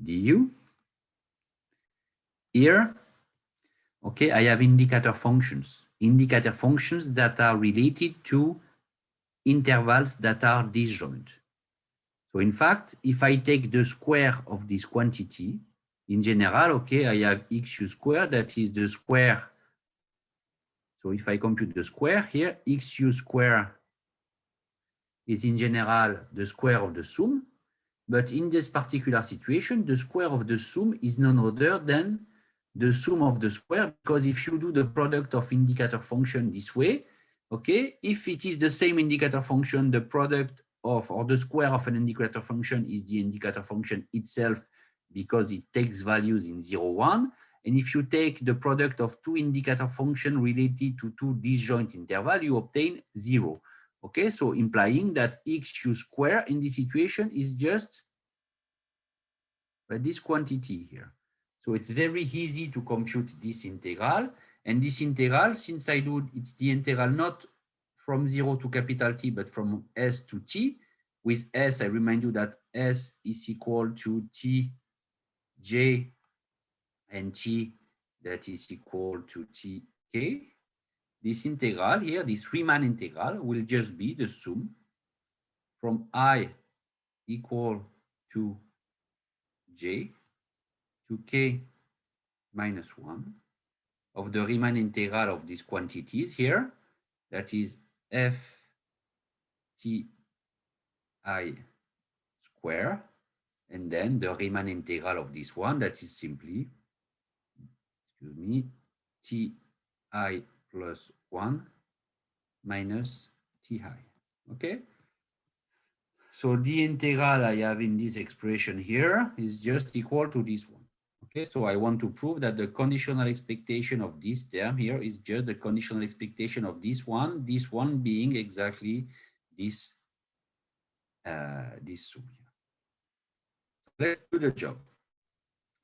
du, here, okay, I have indicator functions that are related to intervals that are disjoint. So in fact, if I take the square of this quantity, in general, okay, I have xu squared, that is the square. So if I compute the square here, xu square is in general the square of the sum. But in this particular situation, the square of the sum is none other than the sum of the square, because if you do the product of indicator function this way, okay, if it is the same indicator function, the product of, or the square of an indicator function is the indicator function itself, because it takes values in 0, 1. And if you take the product of two indicator functions related to two disjoint intervals, you obtain 0. Okay, so implying that xu square in this situation is just this quantity here. So it's very easy to compute this integral. And this integral, since I do, it's the integral not from 0 to capital T, but from S to T. With S, I remind you that S is equal to T J and T that is equal to T K. This integral here, this Riemann integral, will just be the sum from I equal to J to K minus 1 of the Riemann integral of these quantities here, that is f t I square, and then the Riemann integral of this one, that is simply, excuse me, ti plus 1 minus ti. Okay, so the integral I have in this expression here is just equal to this one. Okay, so I want to prove that the conditional expectation of this term here is just the conditional expectation of this one being exactly this, this sum here. So let's do the job.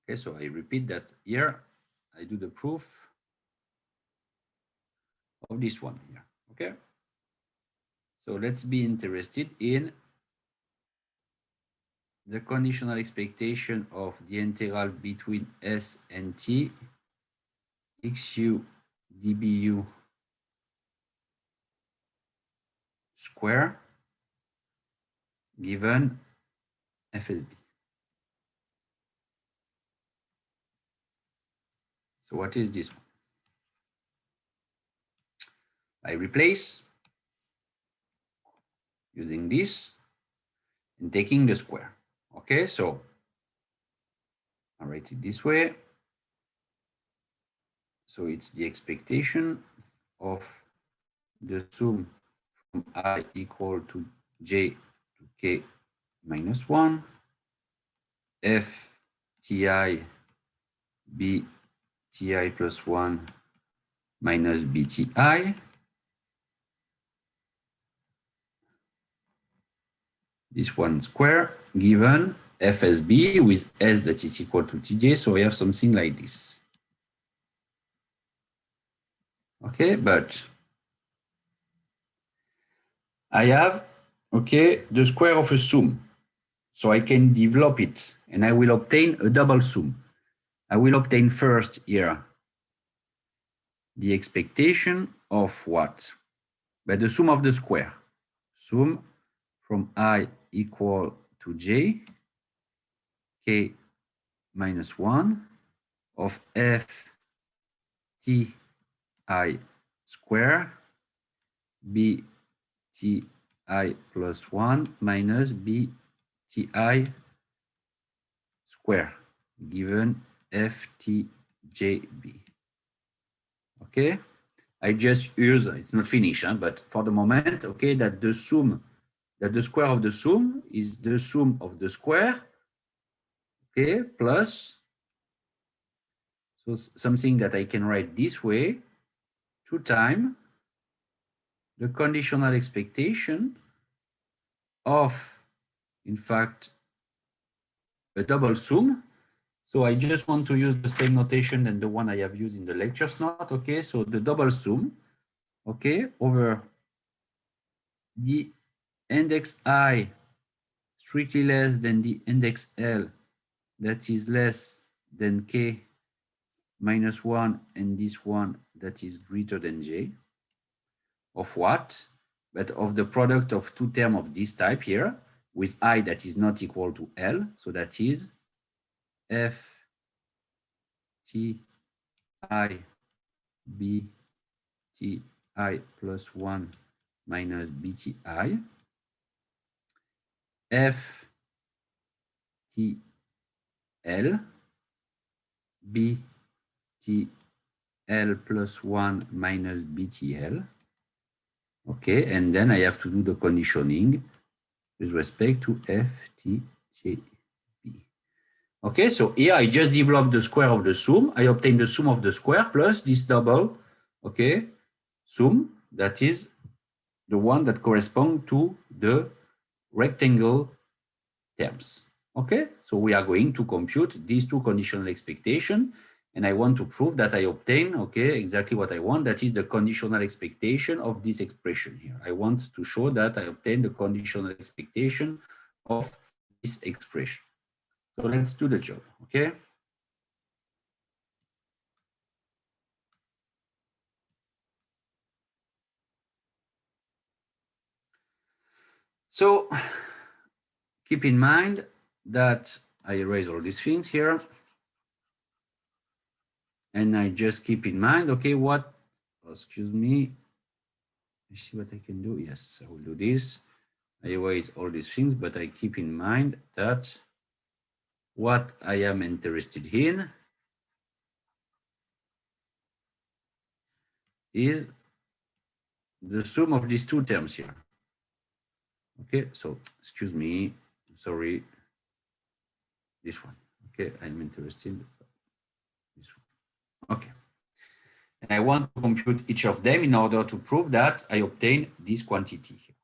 Okay, so I repeat that here, I do the proof of this one here. Okay, so let's be interested in the conditional expectation of the integral between s and t xu dbu square given FSB. So what is this one? I replace using this and taking the square. Okay, so I write it this way. So it's the expectation of the sum from I equal to j to k minus 1, f ti b ti plus 1 minus bti. This one square given fsb with s that is equal to tj. So we have something like this. Okay, but I have, okay, the square of a sum. So I can develop it and I will obtain a double sum. I will obtain first here the expectation of what? But the sum of the square. Sum from I equal to j, k minus 1 of f t I square b t I plus 1 minus b t I square given f t j b. Okay, I just use, it's not finished, but for the moment, okay, that the sum, that the square of the sum is the sum of the square, okay, plus, so something that I can write this way, 2 times the conditional expectation of, in fact, a double sum. So I just want to use the same notation than the one I have used in the lectures note, okay, so the double sum, okay, over the index I strictly less than the index L that is less than k minus 1 and this one that is greater than j of what? But of the product of two terms of this type here with I that is not equal to L. So that is f t I b t I plus 1 minus bti f t L b t L plus 1 minus btl. Okay, and then I have to do the conditioning with respect to f, t, j, b. Okay, so here I just developed the square of the sum. I obtain the sum of the square plus this double, okay, sum that is the one that corresponds to the rectangle terms. Okay, so we are going to compute these two conditional expectations, and I want to prove that I obtain, okay, exactly what I want. That is the conditional expectation of this expression here. I want to show that I obtain the conditional expectation of this expression. So let's do the job, okay? So keep in mind that I erase all these things here. And I just keep in mind, okay, what, excuse me, I see what I can do. Yes, I will do this. I erase all these things, but I keep in mind that what I am interested in is the sum of these two terms here. Okay, so excuse me, sorry, this one. Okay, I'm interested in this one. Okay. And I want to compute each of them in order to prove that I obtain this quantity here.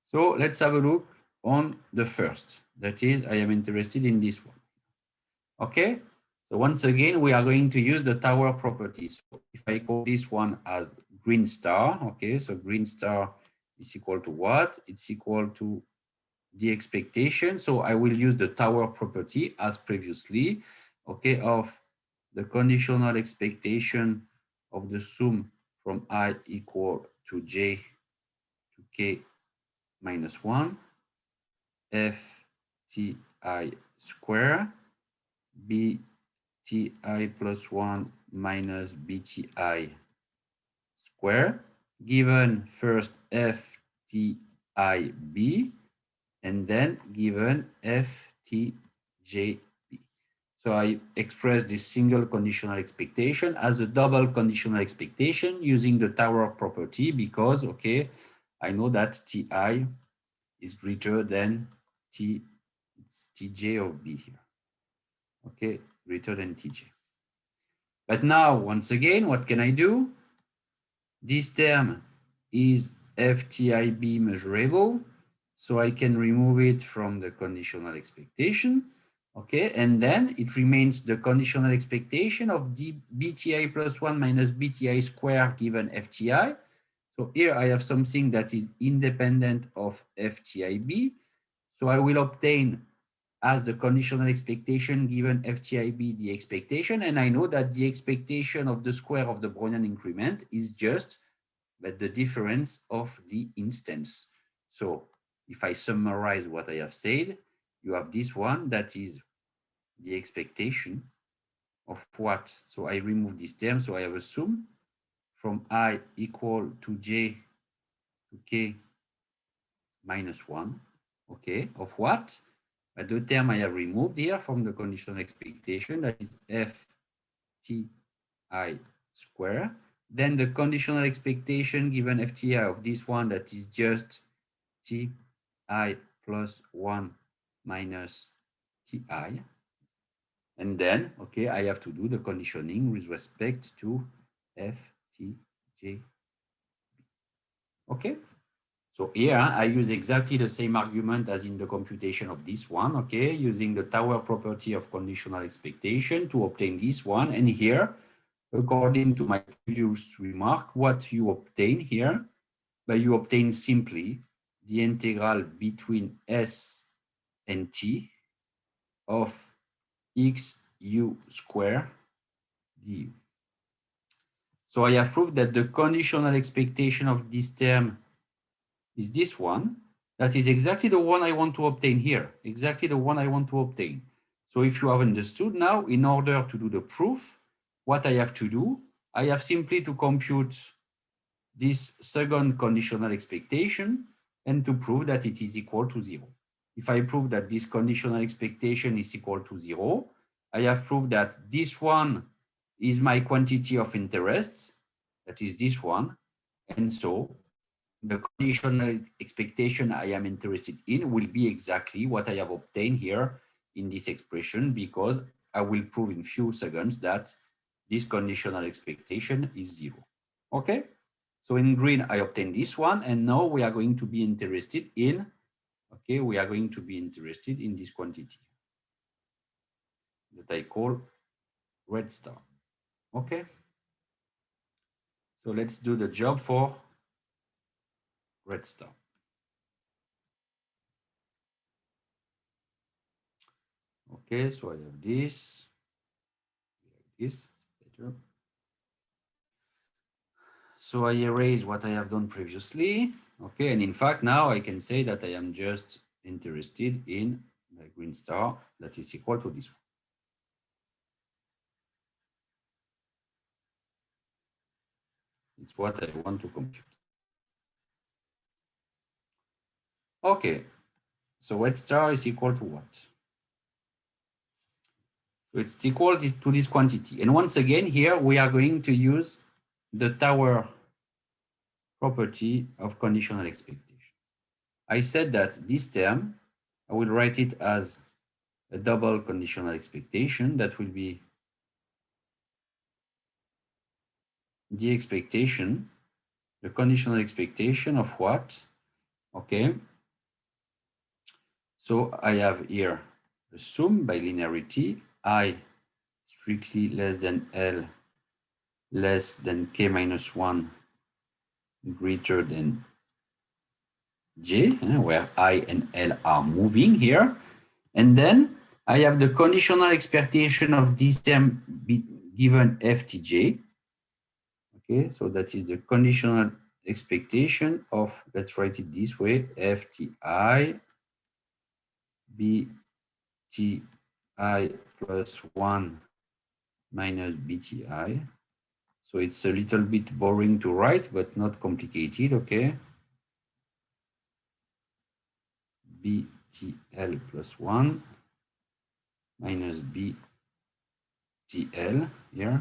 So let's have a look on the first. That is, I am interested in this one. Okay, so once again, we are going to use the tower property. So if I call this one as green star, okay, so green star is equal to what? It's equal to the expectation. So I will use the tower property as previously, okay, of the conditional expectation of the sum from I equal to j to k minus 1 f t I square b ti plus 1 minus bti square given first f ti b and then given FTJB. So I express this single conditional expectation as a double conditional expectation using the tower property because, okay, I know that Ti is greater than it's Tj of B here. Okay, greater than Tj. But now, once again, what can I do? This term is FTIB measurable, so I can remove it from the conditional expectation. Okay, and then it remains the conditional expectation of BTI plus 1 minus BTI square given FTI. So here I have something that is independent of FTIB. So I will obtain as the conditional expectation given FTIB the expectation, and I know that the expectation of the square of the Brownian increment is just but the difference of the instance. So if I summarize what I have said, you have this one that is the expectation of what? So I remove this term, so I have a sum from I equal to j to k minus 1, okay, of what? But the term I have removed here from the conditional expectation, that is f t I square. Then the conditional expectation given FTI of this one, that is just Ti plus 1 minus Ti. And then, okay, I have to do the conditioning with respect to FTJ. Okay, so here I use exactly the same argument as in the computation of this one, okay, using the tower property of conditional expectation to obtain this one. And here, according to my previous remark, what you obtain here, but you obtain simply the integral between S and T of xu square du. So I have proved that the conditional expectation of this term is this one. That is exactly the one I want to obtain here, exactly the one I want to obtain. So if you have understood now, in order to do the proof, what I have to do, I have simply to compute this second conditional expectation and to prove that it is equal to 0. If I prove that this conditional expectation is equal to 0, I have proved that this one is my quantity of interest, that is this one, and so the conditional expectation I am interested in will be exactly what I have obtained here in this expression, because I will prove in few seconds that this conditional expectation is 0. Okay? So in green, I obtained this one, and now we are going to be interested in, okay, we are going to be interested in this quantity that I call red star. Okay? So let's do the job for red star. Okay, so I have this, it's better. So I erase what I have done previously. Okay, and in fact, now I can say that I am just interested in the green star that is equal to this one. It's what I want to compute. Okay, so red star is equal to what? So it's equal to this quantity. And once again, here we are going to use the tower property of conditional expectation. I said that this term, I will write it as a double conditional expectation. That will be the expectation, the conditional expectation of what? Okay. So I have here a sum by linearity, I strictly less than L less than K minus 1 greater than J, where I and L are moving here. And then I have the conditional expectation of this term given FTJ. Okay, so that is the conditional expectation of, let's write it this way, FTI BTI plus 1 minus BTI. So it's a little bit boring to write, but not complicated, okay? BTL plus 1 minus BTL here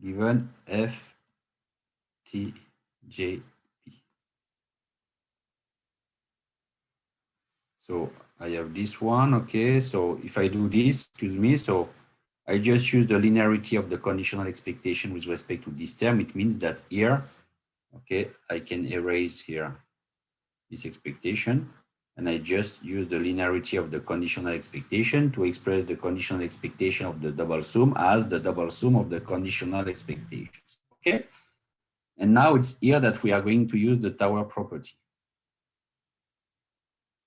given FTJP. So I have this one, okay. So if I do this, excuse me, so I just use the linearity of the conditional expectation with respect to this term. It means that here, okay, I can erase here this expectation, and I just use the linearity of the conditional expectation to express the conditional expectation of the double sum as the double sum of the conditional expectations, okay? And now it's here that we are going to use the tower property,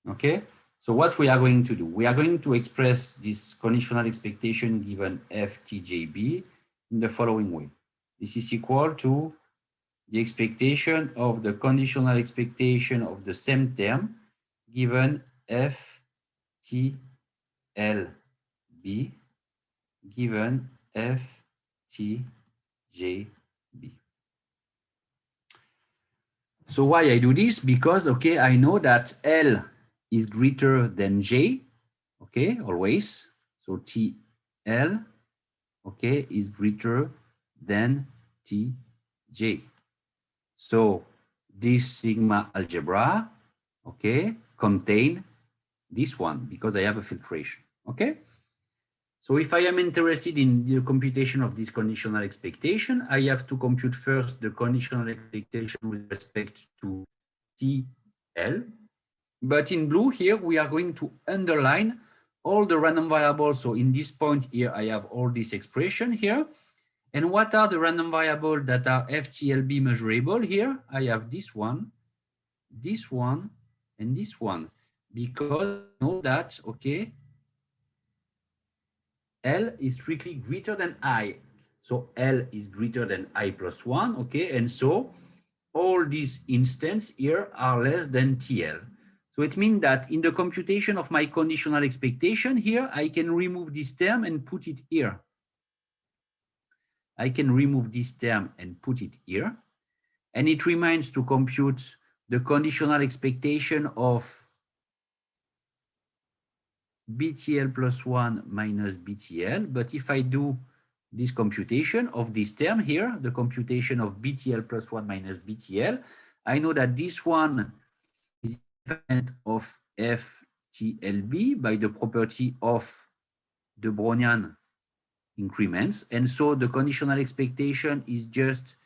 okay? So what we are going to do, we are going to express this conditional expectation given FTJB in the following way. This is equal to the expectation of the conditional expectation of the same term given FTLB given FTJB. So why I do this? Because, okay, I know that L is greater than J, okay, always. So TL, okay, is greater than TJ. So this sigma algebra, okay, contain this one because I have a filtration, okay? So if I am interested in the computation of this conditional expectation, I have to compute first the conditional expectation with respect to TL. But in blue here, we are going to underline all the random variables. So in this point here, I have all this expression here. And what are the random variables that are FTLB measurable here? I have this one, and this one, because I know that, okay, L is strictly greater than I. So L is greater than I plus 1, okay? And so all these instances here are less than TL. So it means that in the computation of my conditional expectation here, I can remove this term and put it here. I can remove this term and put it here. And it remains to compute the conditional expectation of BTL plus 1 minus BTL. But if I do this computation of this term here, the computation of BTL plus 1 minus BTL, I know that this one is independent of FTLB by the property of the Brownian increments. And so the conditional expectation is just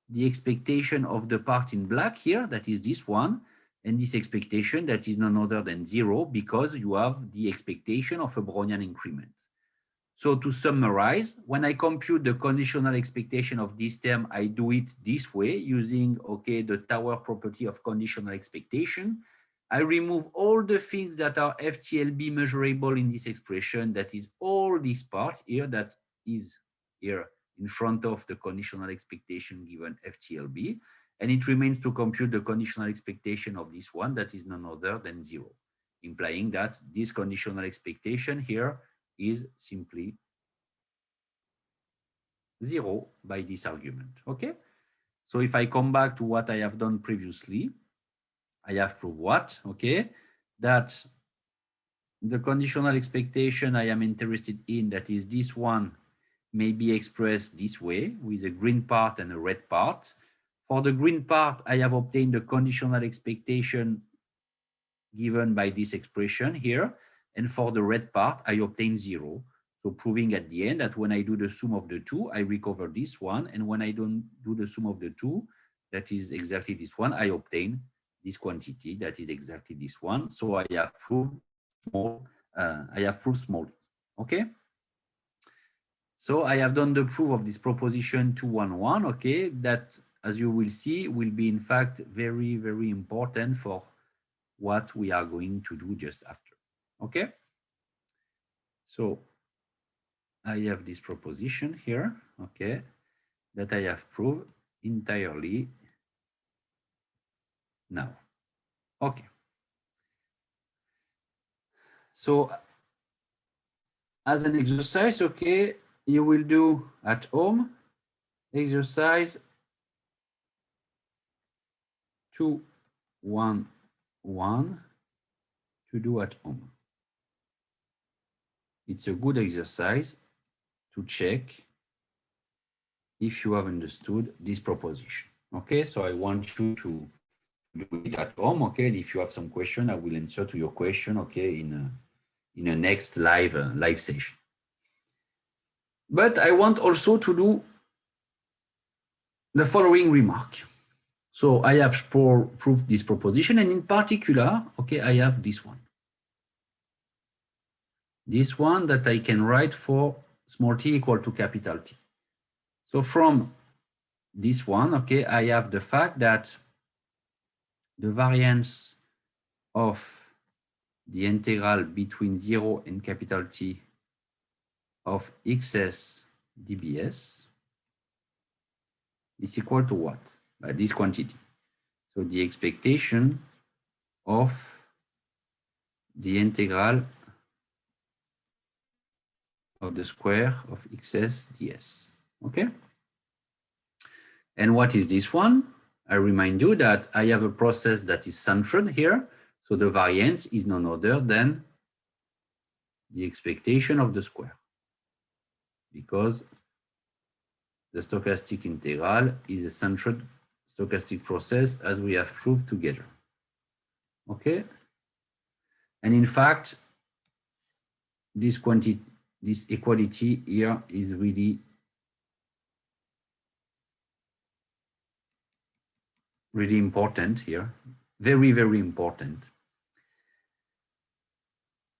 the expectation of the part in black here, that is this one, and this expectation that is none other than 0 because you have the expectation of a Brownian increment. So to summarize, when I compute the conditional expectation of this term, I do it this way using, okay, the tower property of conditional expectation. I remove all the things that are FTLB measurable in this expression, that is all this part here that is here in front of the conditional expectation given FTLB, and it remains to compute the conditional expectation of this one that is none other than 0, implying that this conditional expectation here is simply 0 by this argument, okay? So if I come back to what I have done previously, I have proved what, okay? That the conditional expectation I am interested in, that is this one, may be expressed this way with a green part and a red part. For the green part, I have obtained the conditional expectation given by this expression here. And for the red part, I obtain 0. So proving at the end that when I do the sum of the two, I recover this one. And when I don't do the sum of the two, that is exactly this one, I obtain this quantity that is exactly this one. So I have proved small, okay? So I have done the proof of this proposition 211, okay, that, as you will see, will be in fact very, very important for what we are going to do just after, okay? So I have this proposition here, okay, that I have proved entirely now, okay. So as an exercise, okay, you will do at home exercise 211 to do at home. It's a good exercise to check if you have understood this proposition. Okay, so I want you to do it at home. Okay, and if you have some question, I will answer to your question. Okay, in a next live session. But I want also to do the following remark. So I have proved this proposition, and in particular, okay, I have this one. This one that I can write for small t equal to capital T. So from this one, okay, I have the fact that the variance of the integral between 0 and capital T of xs dbs is equal to what? By this quantity. So the expectation of the integral of the square of xs ds. Okay? And what is this one? I remind you that I have a process that is centered here. So the variance is none other than the expectation of the square, because the stochastic integral is a centered stochastic process, as we have proved together. Okay? And in fact, this equality here is really important here. Very, very important.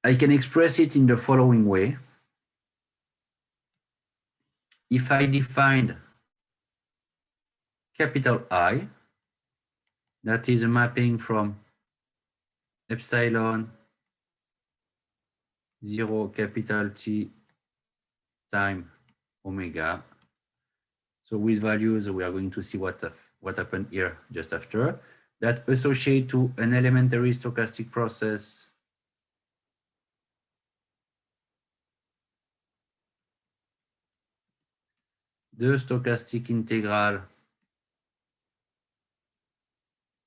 I can express it in the following way. If I defined capital I, that is a mapping from epsilon 0 capital T time omega. So with values, we are going to see what happened here just after, that associate to an elementary stochastic process the stochastic integral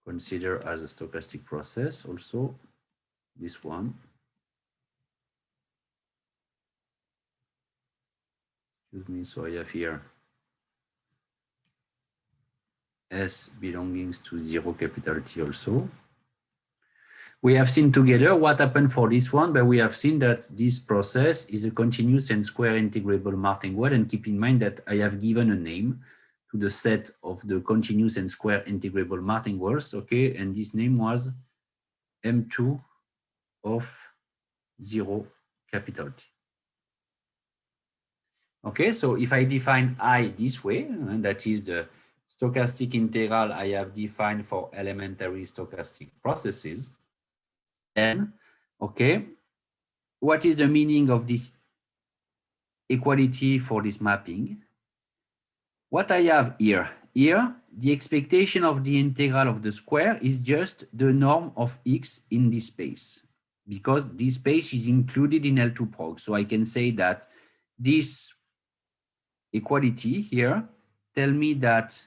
consider as a stochastic process also, this one. Excuse me, so I have here S belonging to 0 capital T also. We have seen together what happened for this one, but we have seen that this process is a continuous and square integrable martingale, and keep in mind that I have given a name to the set of the continuous and square integrable martingales, okay, and this name was M2 of 0 capital T. Okay, so if I define I this way, and that is the stochastic integral I have defined for elementary stochastic processes, then, okay, what is the meaning of this equality for this mapping? What I have here, the expectation of the integral of the square is just the norm of x in this space, because this space is included in L2 prog. So I can say that this equality here tell me that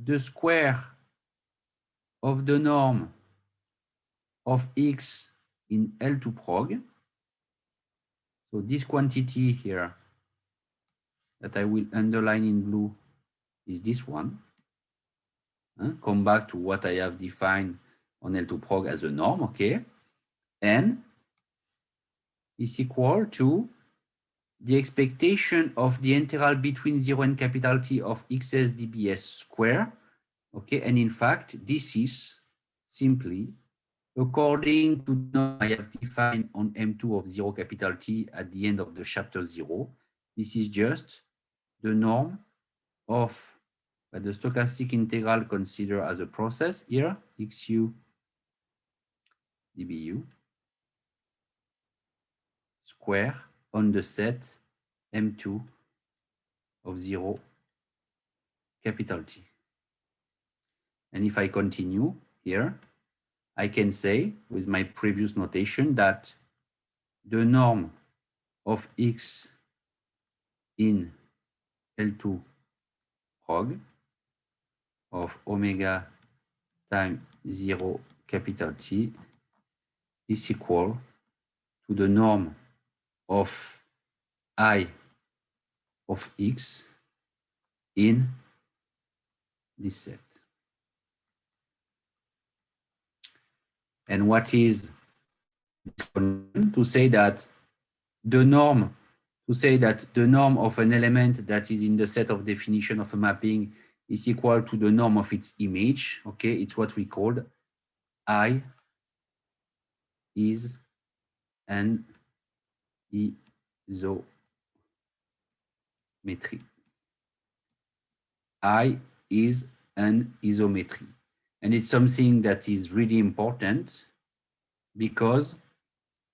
the square of the norm of x in L2 prog, so this quantity here that I will underline in blue is this one. Come back to what I have defined on L2 prog as a norm, okay? N is equal to the expectation of the integral between 0 and capital T of xs dbs square, okay? And in fact, this is simply according to the norm I have defined on M2 of 0 capital T at the end of the chapter 0. This is just the norm of the stochastic integral considered as a process here, xu dbu square on the set M2 of 0 capital T. And if I continue here, I can say with my previous notation that the norm of x in L2 prog of omega times 0 capital T is equal to the norm of I of X in this set. And what is to say that the norm of an element that is in the set of definition of a mapping is equal to the norm of its image. Okay, it's what we called I is an isometry. I is an isometry. And it's something that is really important because,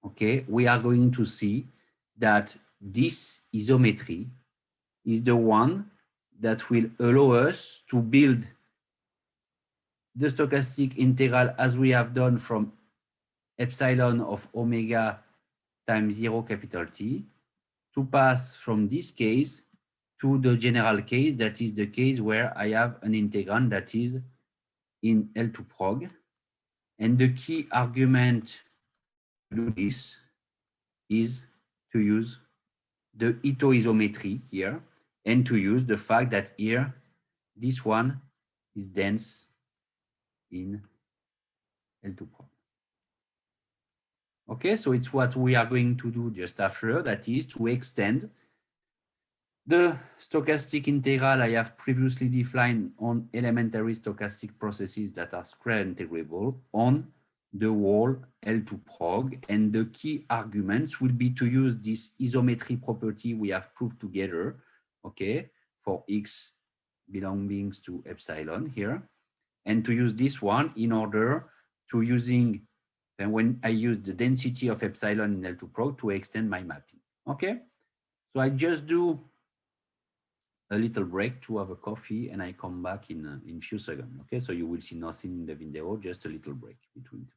okay, we are going to see that this isometry is the one that will allow us to build the stochastic integral as we have done from epsilon of omega times 0 capital T to pass from this case to the general case, that is the case where I have an integrand that is in L2 prog. And the key argument to do this is to use the Ito isometry here and to use the fact that here this one is dense in L2 prog. Okay, so it's what we are going to do just after, that is to extend the stochastic integral I have previously defined on elementary stochastic processes that are square integrable on the whole L2 prog. And the key arguments will be to use this isometry property we have proved together, okay, for X belonging to epsilon here, and to use this one in order to using, and when I use the density of epsilon in L2 prog to extend my mapping. Okay, so I just do a little break to have a coffee and I come back in a few seconds. Okay, so you will see nothing in the video, just a little break between.